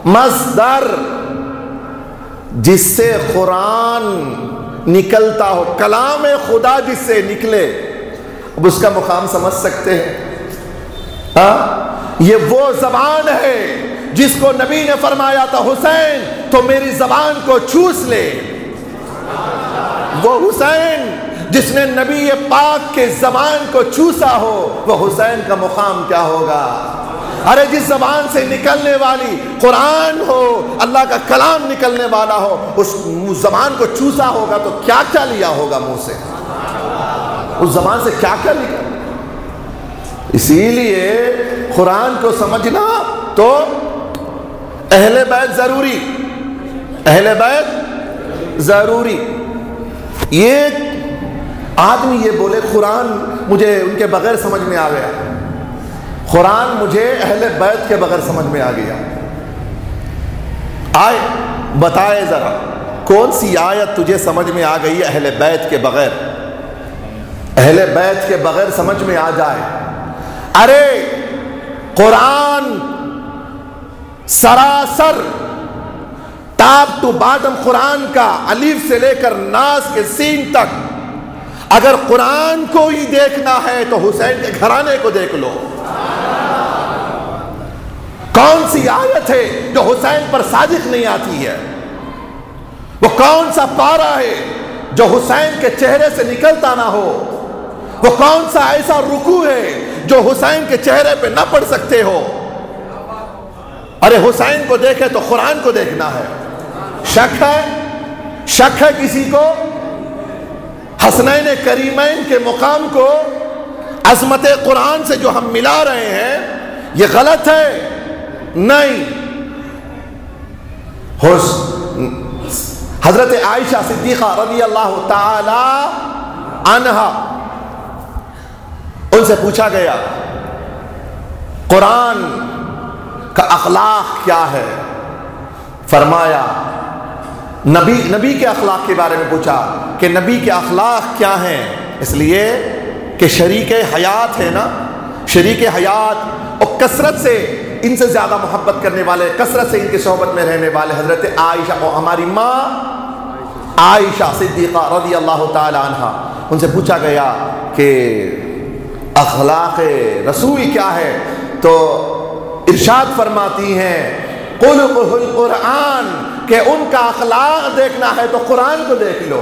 مصدر جس سے قرآن نکلتا ہو، کلام خدا جس سے نکلے، اب اس کا مقام سمجھ سکتے ہیں؟ یہ وہ زبان ہے جس کو نبی نے فرمایا تھا حسین تو میری زبان کو چوس لے، وہ حسین جس نے نبی پاک کے زبان کو چوسا ہو، وہ حسین کا مقام کیا ہوگا؟ ارے جس زبان سے نکلنے والی قرآن ہو، اللہ کا کلام نکلنے والا ہو، اس زبان کو چوسا ہوگا تو کیا کیا لیا ہوگا منہ سے، اس زبان سے کیا کیا نکلا۔ اسی لیے قرآن کو سمجھنا تو اہل بیت ضروری، اہل بیت ضروری۔ یہ آدمی یہ بولے قرآن مجھے ان کے بغیر سمجھ میں آ گیا، قرآن مجھے اہل بیت کے بغیر سمجھ میں آ گیا، آئے بتائے ذرا کون سی آیت تجھے سمجھ میں آ گئی اہل بیت کے بغیر، اہل بیت کے بغیر سمجھ میں آ جائے۔ ارے قرآن سراسر ٹاپ ٹو باٹم قرآن کا الف سے لے کر ناس کے سین تک، اگر قرآن کو ہی دیکھنا ہے تو حسین کے گھرانے کو دیکھ لو۔ کون سی آیت ہے جو حسین پر صادق نہیں آتی ہے؟ وہ کون سا پارہ ہے جو حسین کے چہرے سے نکلتا نہ ہو؟ وہ کون سا ایسا رکوع ہے جو حسین کے چہرے پہ نہ پڑھ سکتے ہو؟ ارے حسین کو دیکھے تو قرآن کو دیکھنا ہے۔ شک ہے، شک ہے کسی کو؟ حسنین کریمین کے مقام کو عظمت قرآن سے جو ہم ملا رہے ہیں یہ غلط ہے؟ نہیں۔ حضرت عائشہ صدیقہ رضی اللہ تعالی عنہا، ان سے پوچھا گیا قرآن کا اخلاق کیا ہے؟ فرمایا نبی کے اخلاق کے بارے میں پوچھا کہ نبی کے اخلاق کیا ہیں، اس لیے کہ شریک حیات ہے نا، شریک حیات اور کثرت سے ان سے زیادہ محبت کرنے والے، کثرت سے ان کی صحبت میں رہنے والے حضرت عائشہ اور ہماری ماں عائشہ صدیقہ رضی اللہ تعالی عنہ، ان سے پوچھا گیا کہ اخلاق رسول کیا ہے؟ تو ارشاد فرماتی ہیں خلقہ القرآن، کہ ان کا اخلاق دیکھنا ہے تو قرآن کو دیکھ لو،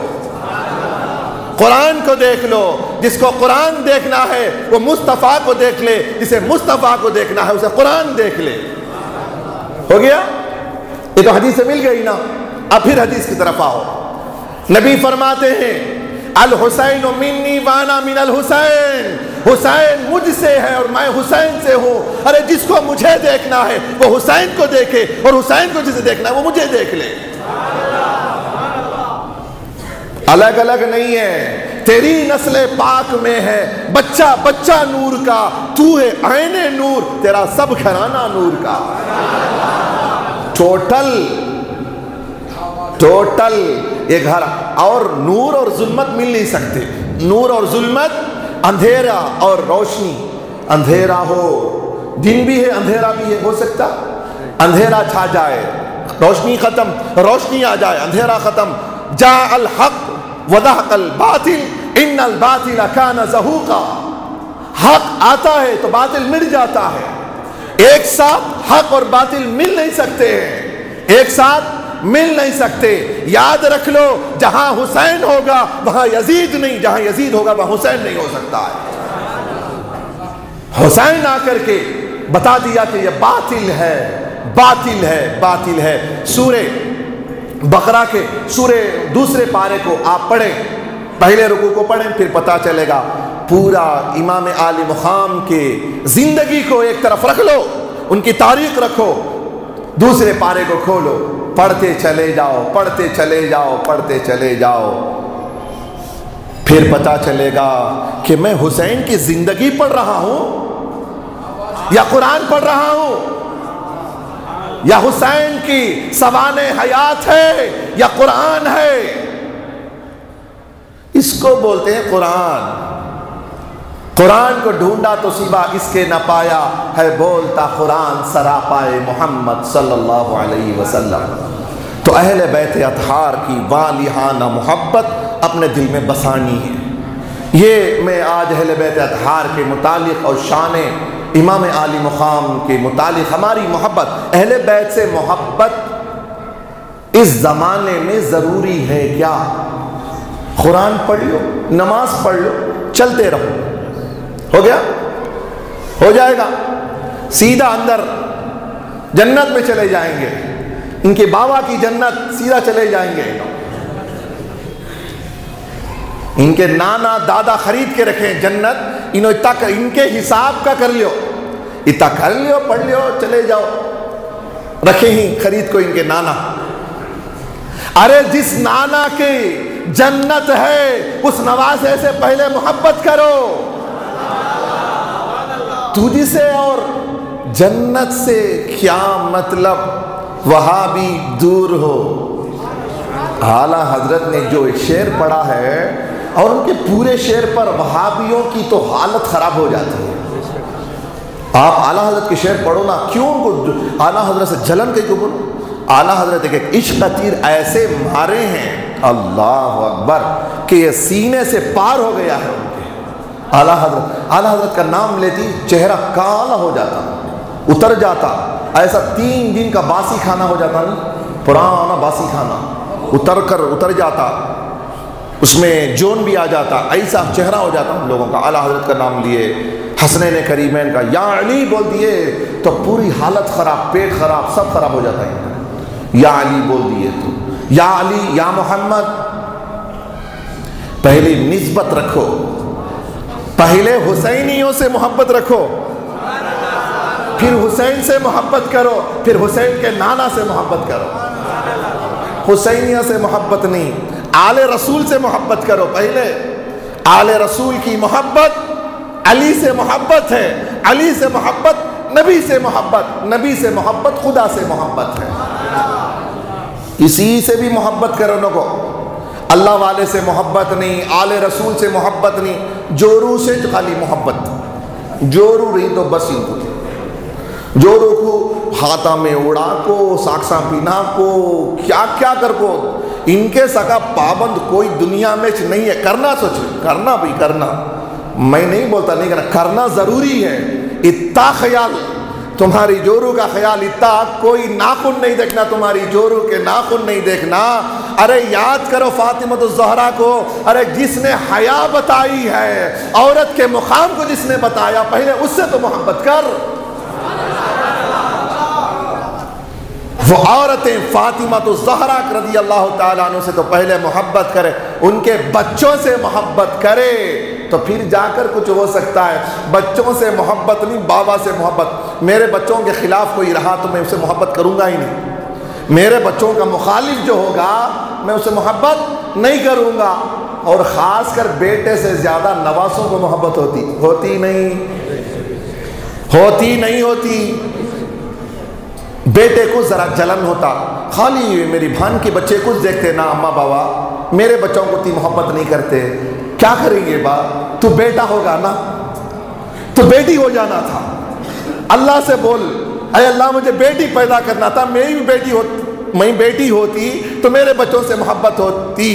قرآن کو دیکھ لو۔ جس کو قرآن دیکھنا ہے وہ مصطفیٰ کو دیکھ لے، جسے مصطفیٰ کو دیکھنا ہے اسے قرآن دیکھ لے۔ ہو گیا؟ یہ تو حدیث سے مل گئی نا۔ اب پھر حدیث کی طرف آؤ۔ نبی فرماتے ہیں الحسین منی وانا من الحسین، حسین مجھ سے ہے اور میں حسین سے ہوں۔ ارے جس کو مجھے دیکھنا ہے وہ حسین کو دیکھے، اور حسین کو جسے دیکھنا ہے وہ مجھے دیکھ لے۔ الگ الگ نہیں ہے، تیری نسل پاک میں ہے بچہ بچہ نور کا، تو ہے عین نور، تیرا سب گھرانہ نور کا۔ ٹوٹل یہ گھر، اور نور اور ظلمت مل نہیں سکتے۔ نور اور ظلمت، اندھیرا اور روشنی، اندھیرا ہو دن بھی ہے اندھیرا بھی ہے، ہو سکتا اندھیرا چھا جائے روشنی ختم، روشنی آ جائے اندھیرا ختم۔ جاء الحق وزهق الباطل ان الباطل كان زهوقا، حق آتا ہے تو باطل مٹ جاتا ہے۔ ایک ساتھ حق اور باطل مل نہیں سکتے ہیں، ایک ساتھ مل نہیں سکتے۔ یاد رکھ لو جہاں حسین ہوگا وہاں یزید نہیں، جہاں یزید ہوگا وہاں حسین نہیں ہو سکتا ہے۔ حسین آ کر کے بتا دیا کہ یہ باطل ہے، باطل ہے، باطل ہے۔ سورہ بقرہ کے سورہ دوسرے پارے کو آپ پڑھیں، پہلے رکوع کو پڑھیں، پھر پتہ چلے گا پورا امام علی مقام کے زندگی کو ایک طرف رکھ لو، ان کی تاریخ رکھو، دوسرے پارے کو کھولو، پڑھتے چلے جاؤ، پڑھتے چلے جاؤ، پڑھتے چلے جاؤ، پھر پتہ چلے گا کہ میں حسین کی زندگی پڑھ رہا ہوں یا قرآن پڑھ رہا ہوں، یا حسین کی سوانح حیات ہے یا قرآن ہے۔ اس کو بولتے ہیں قرآن۔ قرآن کو ڈھونڈا تو سوا اس کے نہ پایا، ہے بولتا قرآن سراپائے محمد صلی اللہ علیہ وسلم۔ تو اہل بیت اطہار کی والہانہ محبت اپنے دل میں بسانی ہے۔ یہ میں آج اہل بیت اطہار کے متعلق اور شان امام علی مقام کے متعلق ہماری محبت، اہل بیت سے محبت اس زمانے میں ضروری ہے کیا؟ قرآن پڑھ لو، نماز پڑھ لو، چلتے رہو، ہو گیا؟ ہو جائے گا۔ سیدھا اندر جنت میں چلے جائیں گے، ان کے بابا کی جنت سیدھا چلے جائیں گے۔ ان کے نانا دادا خرید کے رکھیں جنت، ان کے حساب کا کر لیو، اتنا کر لیو، پڑھ لیو، چلے جاؤ، رکھے ہی خرید کو ان کے نانا۔ ارے جس نانا کی جنت ہے اس نواسے سے پہلے محبت کرو، تجھ سے اور جنت سے کیا مطلب، وہاں بھی دور ہو۔ اعلیٰ حضرت نے جو ایک شعر پڑھا ہے، اور ان کے پورے شعر پر وہابیوں کی تو حالت خراب ہو جاتی ہے۔ آپ اعلیٰ حضرت کے شعر پڑھو نا، کیوں ان کو اعلیٰ حضرت سے جلن کے کیوں بولو؟ اعلیٰ حضرت ایک عشق کا تیر ایسے مارے ہیں، اللہ اکبر، کہ یہ سینے سے پار ہو گیا ہے ان کے۔ اعلیٰ حضرت کا نام لیتی چہرہ کالا ہو جاتا، اتر جاتا، ایسا 3 دن کا باسی کھانا ہو جاتا، نہیں پرانا باسی کھانا اتر جاتا، اس میں جون بھی آ جاتا، ایسا چہرہ ہو جاتا ہم لوگوں کا۔ اعلیٰ حضرت کا نام لیے، حسنین کریمین کا یا علی بول دیے تو پوری حالت خراب، پیٹ خراب، سب خراب ہو جاتا ہے۔ یا علی بول دیے تو یا علی یا محمد، پہلے نسبت رکھو، پہلے حسینیوں سے محبت رکھو، پھر حسین سے محبت کرو، پھر حسین کے نانا سے محبت کرو۔ حسینیہ سے محبت نہیں، آل رسول سے محبت کرو۔ پہلے آل رسول کی محبت علی سے محبت ہے، علی سے محبت نبی سے محبت، نبی سے محبت خدا سے محبت ہے۔ کسی سے بھی محبت کرو نہ کو، اللہ والے سے محبت نہیں، آل رسول سے محبت نہیں، جورو سے خالی محبت، جورو رہی تو بس ان کو، جورو کو ہاتھا میں اڑا کو، ساکساں پینا کو، کیا کیا کر کو، ان کے سکا پابند کوئی دنیا میں نہیں ہے۔ کرنا سوچ، کرنا بھی کرنا، میں نہیں بولتا نہیں کرنا، کرنا ضروری ہے۔ اتنا خیال تمہاری جورو کا خیال، اتنا کوئی ناخن نہیں دیکھنا، تمہاری جورو کے ناخن نہیں دیکھنا۔ ارے یاد کرو فاطمہ الزہرا کو، ارے جس نے حیا بتائی ہے، عورت کے مقام کو جس نے بتایا، پہلے اس سے تو محبت کر۔ وہ عورتیں فاطمہ الزہرا رضی اللہ تعالیٰ عنہ سے تو پہلے محبت کرے، ان کے بچوں سے محبت کرے تو پھر جا کر کچھ ہو سکتا ہے۔ بچوں سے محبت نہیں، بابا سے محبت۔ میرے بچوں کے خلاف کوئی رہا تو میں اسے محبت کروں گا ہی نہیں، میرے بچوں کا مخالف جو ہوگا میں اسے محبت نہیں کروں گا۔ اور خاص کر بیٹے سے زیادہ نواسوں کو محبت ہوتی نہیں۔ بیٹے کو ذرا جلن ہوتا، خالی میری بھان کے بچے کچھ دیکھتے نا اماں بابا، میرے بچوں کو اتنی محبت نہیں کرتے، کیا کریں گے با؟ تو بیٹا ہوگا نا، تو بیٹی ہو جانا تھا۔ اللہ سے بول، اے اللہ مجھے بیٹی پیدا کرنا تھا، میں بیٹی ہوتی تو میرے بچوں سے محبت ہوتی۔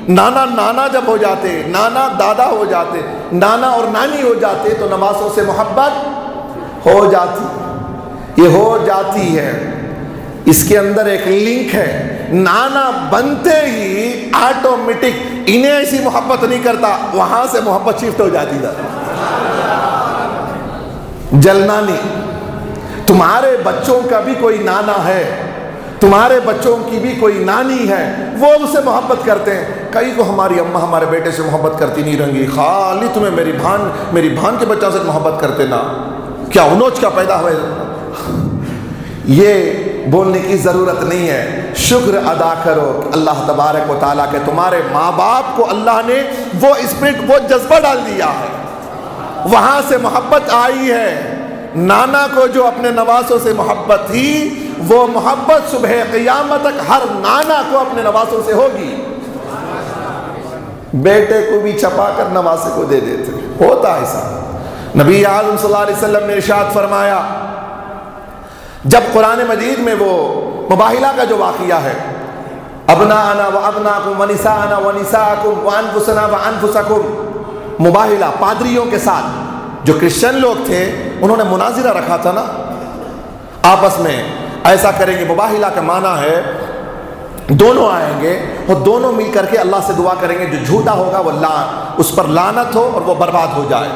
نانا جب ہو جاتے، نانا دادا ہو جاتے، نانا اور نانی ہو جاتے تو نواسوں سے محبت ہو جاتی، یہ ہو جاتی ہے۔ اس کے اندر ایک لنک ہے، نانا بنتے ہی آٹومیٹک انہیں ایسی محبت نہیں کرتا، وہاں سے محبت شفٹ ہو جاتی تھا۔ جلنا نہیں، تمہارے بچوں کا بھی کوئی نانا ہے، تمہارے بچوں کی بھی کوئی نانی ہے، وہ اس سے محبت کرتے ہیں۔ کئی کو ہماری اماں ہمارے بیٹے سے محبت کرتی نہیں رہیں گی، خالی تمہیں میری بھان کے بچوں سے محبت کرتے نا، کیا انوچ کا پیدا ہوئے۔ یہ بولنے کی ضرورت نہیں ہے، شکر ادا کرو اللہ تبارک و تعالیٰ کے تمہارے ماں باپ کو اللہ نے وہ اسپرٹ، وہ جذبہ ڈال دیا ہے، وہاں سے محبت آئی ہے۔ نانا کو جو اپنے نواسوں سے محبت تھی، وہ محبت صبح قیامت تک ہر نانا کو اپنے نواسوں سے ہوگی۔ بیٹے کو بھی چھپا کر نواسے کو دے دیتے، ہوتا ایسا۔ نبی اعظم صلی اللہ علیہ وسلم نے ارشاد فرمایا، جب قرآن مجید میں وہ مباہلہ کا جو واقعہ ہے، ابناءنا و ابناکم و نساءنا و نساءکم و انفسنا و انفسکم، مباہلہ پادریوں کے ساتھ جو کرسچن لوگ تھے، انہوں نے مناظرہ رکھا تھا نا، آپس میں ایسا کریں گے۔ مباہلہ کا معنی ہے دونوں آئیں گے اور دونوں مل کر کے اللہ سے دعا کریں گے، جو جھوٹا ہوگا وہ اس پر لعنت ہو اور وہ برباد ہو جائے۔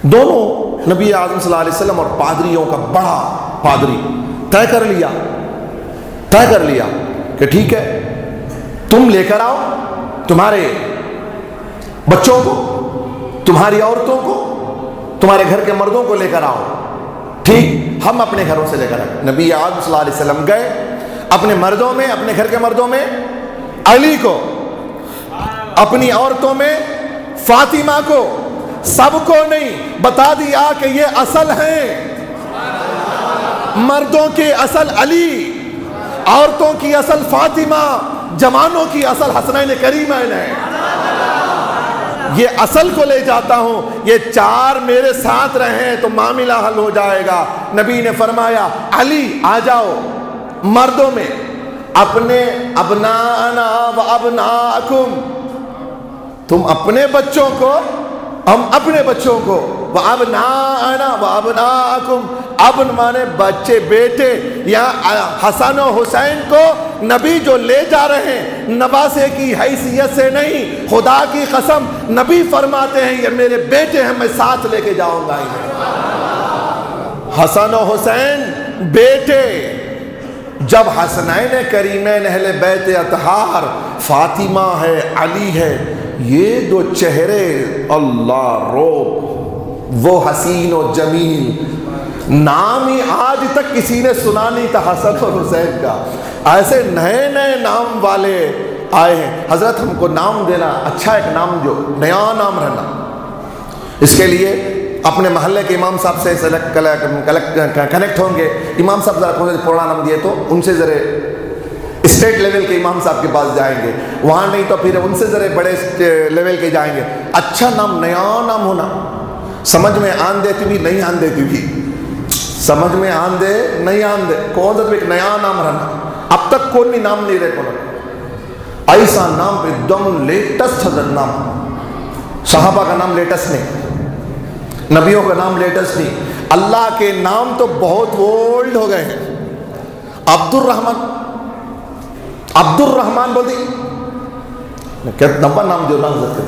دونوں نبی اعظم صلی اللہ علیہ وسلم اور پادریوں کا بڑا پادری طے کر لیا کہ ٹھیک ہے، تم لے کر آؤ تمہارے بچوں کو، تمہاری عورتوں کو، تمہارے گھر کے مردوں کو لے کر آؤ، ٹھیک، ہم اپنے گھروں سے لے کر آئے۔ نبی اعظم صلی اللہ علیہ وسلم گئے اپنے مردوں میں، اپنے گھر کے مردوں میں علی کو، اپنی عورتوں میں فاطمہ کو، سب کو نہیں، بتا دیا کہ یہ اصل ہیں، مردوں کی اصل علی، عورتوں کی اصل فاطمہ، جوانوں کی اصل حسنین کریمین ہے۔ یہ اصل کو لے جاتا ہوں، یہ چار میرے ساتھ رہیں تو معاملہ حل ہو جائے گا۔ نبی نے فرمایا علی آ جاؤ، مردوں میں اپنے ابنانا و ابناکم، تم اپنے بچوں کو، ہم اپنے بچوں کو، و ابنانا و ابناکم، ابن مانے بچے، بیٹے، یا حسن و حسین کو نبی جو لے جا رہے ہیں نواسے کی حیثیت سے نہیں، خدا کی قسم نبی فرماتے ہیں یہ میرے بیٹے ہیں، میں ساتھ لے کے جاؤں گا انہیں۔ حسن و حسین بیٹے، جب حسنین کریمین اہل بیت اطہار فاطمہ ہے، علی ہے، یہ دو چہرے اللہ روب، وہ حسین و جمیل، نام ہی آج تک کسی نے سنا نہیں تھا حسن اور حسین کا، ایسے نئے نئے نام والے آئے ہیں۔ حضرت ہم کو نام دینا، اچھا ایک نام، جو نیا نام رہنا، اس کے لیے اپنے محلے کے امام صاحب سے کنیکٹ ہوں گے، امام صاحب ذرا کون سے پرانا نام دیے تو ان سے ذرا اسٹیٹ لیول کے امام صاحب کے پاس جائیں گے، وہاں نہیں تو پھر ان سے ذرا بڑے لیول کے جائیں گے۔ اچھا نام، نیا نام ہونا، سمجھ میں آن دیتی بھی نہیں آن دیتی بھی، سمجھ میں آن دے نہیں آن دے، کون سا ایک نیا نام رہنا۔ اب تک کون بھی نام نہیں رہے کون، ایسا نام ایک دم لیٹسٹ حضرت نام، صحابہ کا نام لیٹسٹ نہیں، نبیوں کا نام لیٹسٹ نہیں، اللہ کے نام تو بہت اولڈ ہو گئے ہیں۔ عبد الرحمن بول دی کیا نمبر نام جو نام کرتے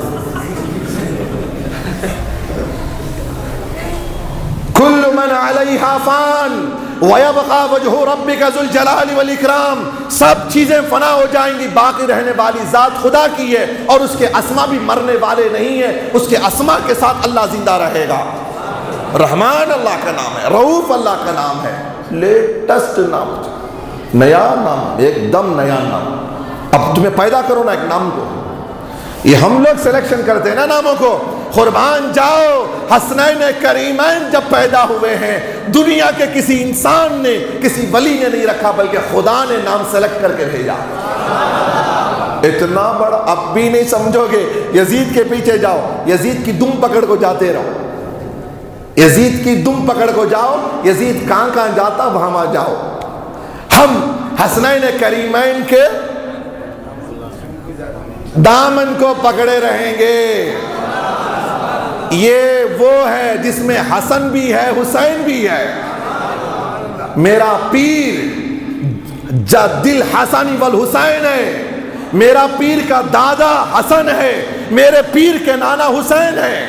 کل من علیہا فان وَيَبْقَى وَجْهُ رَبِّكَ ذُو الْجَلَالِ وَالْإِكْرَامِ، سب چیزیں فنا ہو جائیں گی، باقی رہنے والی ذات خدا کی ہے، اور اس کے اسما بھی مرنے والے نہیں ہیں، اس کے اسما کے ساتھ اللہ زندہ رہے گا۔ رحمان اللہ کا نام ہے، رؤوف اللہ کا نام ہے، لیٹسٹ نام، نیا نام، ایک دم نیا نام۔ اب تمہیں پیدا کرو نا ایک نام کو، یہ ہم لوگ سلیکشن کرتے ہیں نا ناموں کو۔ قربان جاؤ، حسنین کریمین جب پیدا ہوئے ہیں، دنیا کے کسی انسان نے، کسی ولی نے نہیں رکھا، بلکہ خدا نے نام سلیکٹ کر کے بھیجا۔ اتنا بڑا اب بھی نہیں سمجھو گے، یزید کے پیچھے جاؤ، یزید کی دم پکڑ کو جاتے رہو، یزید کی دم پکڑ کو جاؤ، یزید کہاں کہاں جاتا وہاں جاؤ۔ ہم حسنین کریمین کے دامن کو پکڑے رہیں گے۔ یہ وہ ہے جس میں حسن بھی ہے، حسین بھی ہے۔ میرا پیر جد الحسن والحسین ہے، میرا پیر کا دادا حسن ہے، میرے پیر کے نانا حسین ہے۔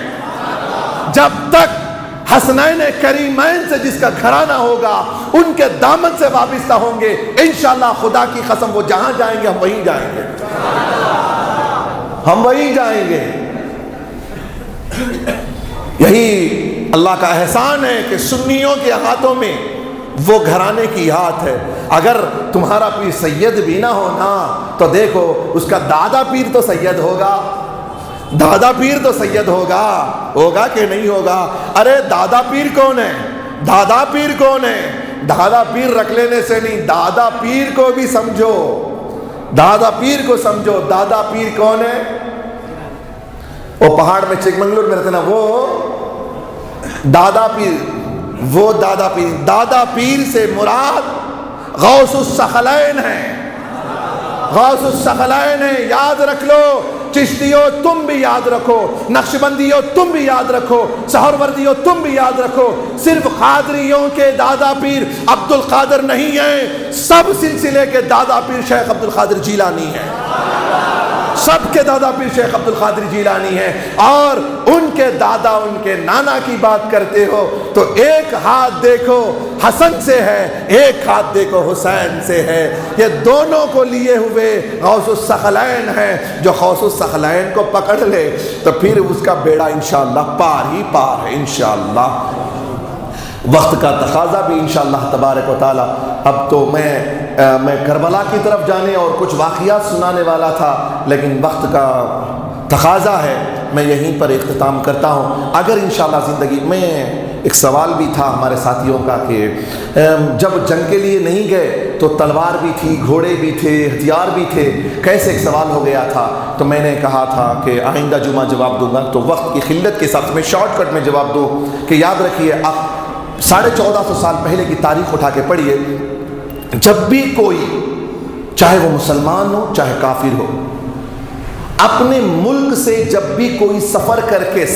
جب تک حسنین کریمین سے جس کا گھرانہ ہوگا، ان کے دامن سے وابستہ ہوں گے، انشاءاللہ خدا کی قسم وہ جہاں جائیں گے ہم وہیں جائیں گے، ہم وہیں جائیں گے۔ یہی اللہ کا احسان ہے کہ سنیوں کے ہاتھوں میں وہ گھرانے کی ہاتھ ہے۔ اگر تمہارا پیر سید بھی نہ ہونا تو دیکھو اس کا دادا پیر تو سید ہوگا، دادا پیر تو سید ہوگا، ہوگا کہ نہیں ہوگا؟ ارے دادا پیر کون ہے؟ دادا پیر کون ہے؟ دادا پیر رکھ لینے سے نہیں، دادا پیر کو بھی سمجھو، دادا پیر کو سمجھو۔ دادا پیر کون ہے؟ وہ پہاڑ میں چکمنگلور میں رہتے نا، وہ دادا پیر، وہ دادا پیر۔ دادا پیر سے مراد غوث الثقلین ہے، غوث الثقلین ہے، یاد رکھ لو۔ چشتیوں تم بھی یاد رکھو، نقشبندیوں تم بھی یاد رکھو، سہروردیوں تم بھی یاد رکھو۔ صرف قادریوں کے دادا پیر عبد القادر نہیں ہیں، سب سلسلے کے دادا پیر شیخ عبد القادر جیلانی ہیں، سب کے دادا پیر شیخ عبد القادر جیلانی ہیں، اور ان کے دادا ان کے نانا کی بات کرتے ہو تو ایک ہاتھ دیکھو حسن سے ہے، ایک ہاتھ دیکھو حسین سے ہے۔ یہ دونوں کو لیے ہوئے غوث الثقلین ہیں، جو غوث الثقلین کو پکڑ لے تو پھر اس کا بیڑا انشاءاللہ پار ہی پار ہے انشاءاللہ۔ وقت کا تقاضا بھی انشاءاللہ تبارک و تعالی۔ اب تو میں کربلا کی طرف جانے اور کچھ واقعات سنانے والا تھا، لیکن وقت کا تقاضا ہے، میں یہیں پر اختتام کرتا ہوں۔ اگر انشاءاللہ زندگی میں ایک سوال بھی تھا ہمارے ساتھیوں کا کہ جب جنگ کے لیے نہیں گئے تو تلوار بھی تھی، گھوڑے بھی تھے، ہتھیار بھی تھے، کیسے ایک سوال ہو گیا تھا؟ تو میں نے کہا تھا کہ آئندہ جمعہ جواب دوں گا، تو وقت کی قلت کے ساتھ میں شارٹ کٹ میں جواب دوں کہ یاد رکھیے، آپ 1450 سال پہلے کی تاریخ اٹھا کے پڑھیے، جب بھی کوئی چاہے وہ مسلمان ہو چاہے کافر ہو، اپنے ملک سے جب بھی کوئی سفر کر کے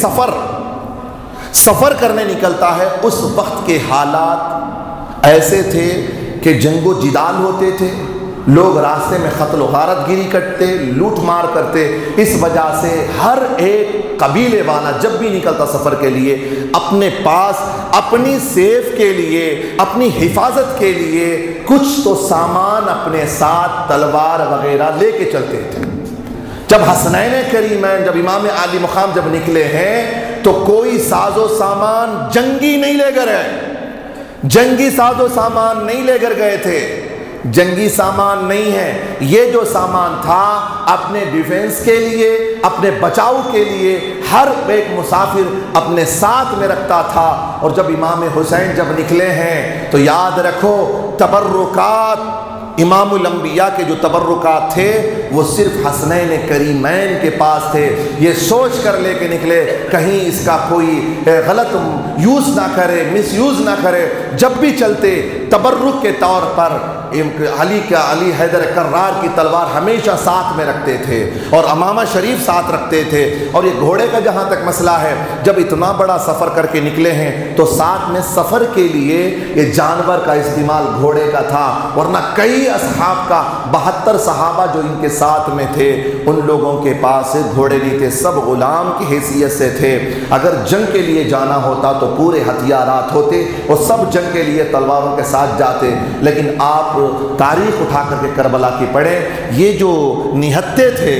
سفر کرنے نکلتا ہے، اس وقت کے حالات ایسے تھے کہ جنگ و جدال ہوتے تھے، لوگ راستے میں قتل و غارت گیری کرتے، لوٹ مار کرتے۔ اس وجہ سے ہر ایک قبیلے والا جب بھی نکلتا سفر کے لیے اپنے پاس اپنی سیف کے لیے، اپنی حفاظت کے لیے کچھ تو سامان اپنے ساتھ تلوار وغیرہ لے کے چلتے تھے۔ جب حسنین کریمین، جب امام عالی مقام جب نکلے ہیں تو کوئی ساز و سامان جنگی نہیں لے کر گئے، جنگی ساز و سامان نہیں لے کر گئے تھے، جنگی سامان نہیں ہے، یہ جو سامان تھا اپنے ڈیفنس کے لیے، اپنے بچاؤ کے لیے ہر ایک مسافر اپنے ساتھ میں رکھتا تھا۔ اور جب امام حسین جب نکلے ہیں تو یاد رکھو، تبرکات امام الانبیاء کے جو تبرکات تھے وہ صرف حسنین کریمین کے پاس تھے۔ یہ سوچ کر لے کے نکلے کہیں اس کا کوئی غلط یوز نہ کرے، مس یوز نہ کرے۔ جب بھی چلتے تبرک کے طور پر علی حیدر کرار کی تلوار ہمیشہ ساتھ میں رکھتے تھے، اور امامہ شریف ساتھ رکھتے تھے۔ اور یہ گھوڑے کا جہاں تک مسئلہ ہے، جب اتنا بڑا سفر کر کے نکلے ہیں تو ساتھ میں سفر کے لیے یہ جانور کا استعمال گھوڑے کا تھا، ورنہ کئی اصحاب کا 72 صحابہ جو ان کے ساتھ میں تھے ان لوگوں کے پاس گھوڑے نہیں تھے، سب غلام کی حیثیت سے تھے۔ اگر جنگ کے لیے جانا ہوتا تو پورے ہتھیارات ہوتے اور سب جنگ کے لیے تلواروں کے ساتھ جاتے، لیکن آپ تاریخ اٹھا کر کے کربلا کی پڑھیں، یہ جو نہتے تھے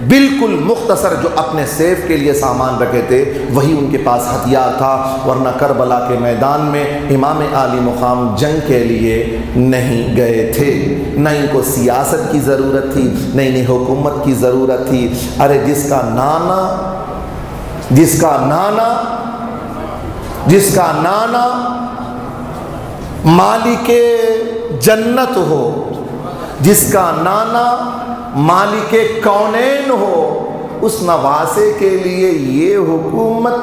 بالکل مختصر جو اپنے سیف کے لیے سامان رکھے تھے وہی ان کے پاس ہتھیار تھا، ورنہ کربلا کے میدان میں امام عالی مقام جنگ کے لیے نہیں گئے تھے۔ نہ ان کو سیاست کی ضرورت تھی، نہ انہیں حکومت کی ضرورت تھی۔ ارے جس کا نانا مالک جنت ہو، جس کا نانا مالک کونین ہو، اس نواسے کے لیے یہ حکومت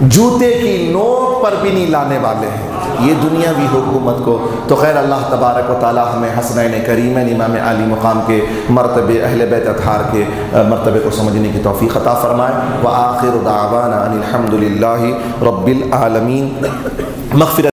جوتے کی نوک پر بھی نہیں لانے والے ہیں، یہ دنیاوی حکومت کو۔ تو خیر اللہ تبارک و تعالی ہمیں حسنین کریمین امام عالی مقام کے مرتبے، اہل بیت اطہار کے مرتبے کو سمجھنے کی توفیق عطا فرمائے۔ وآخر دعوانا ان الحمد للہ رب العالمین۔ مغفرت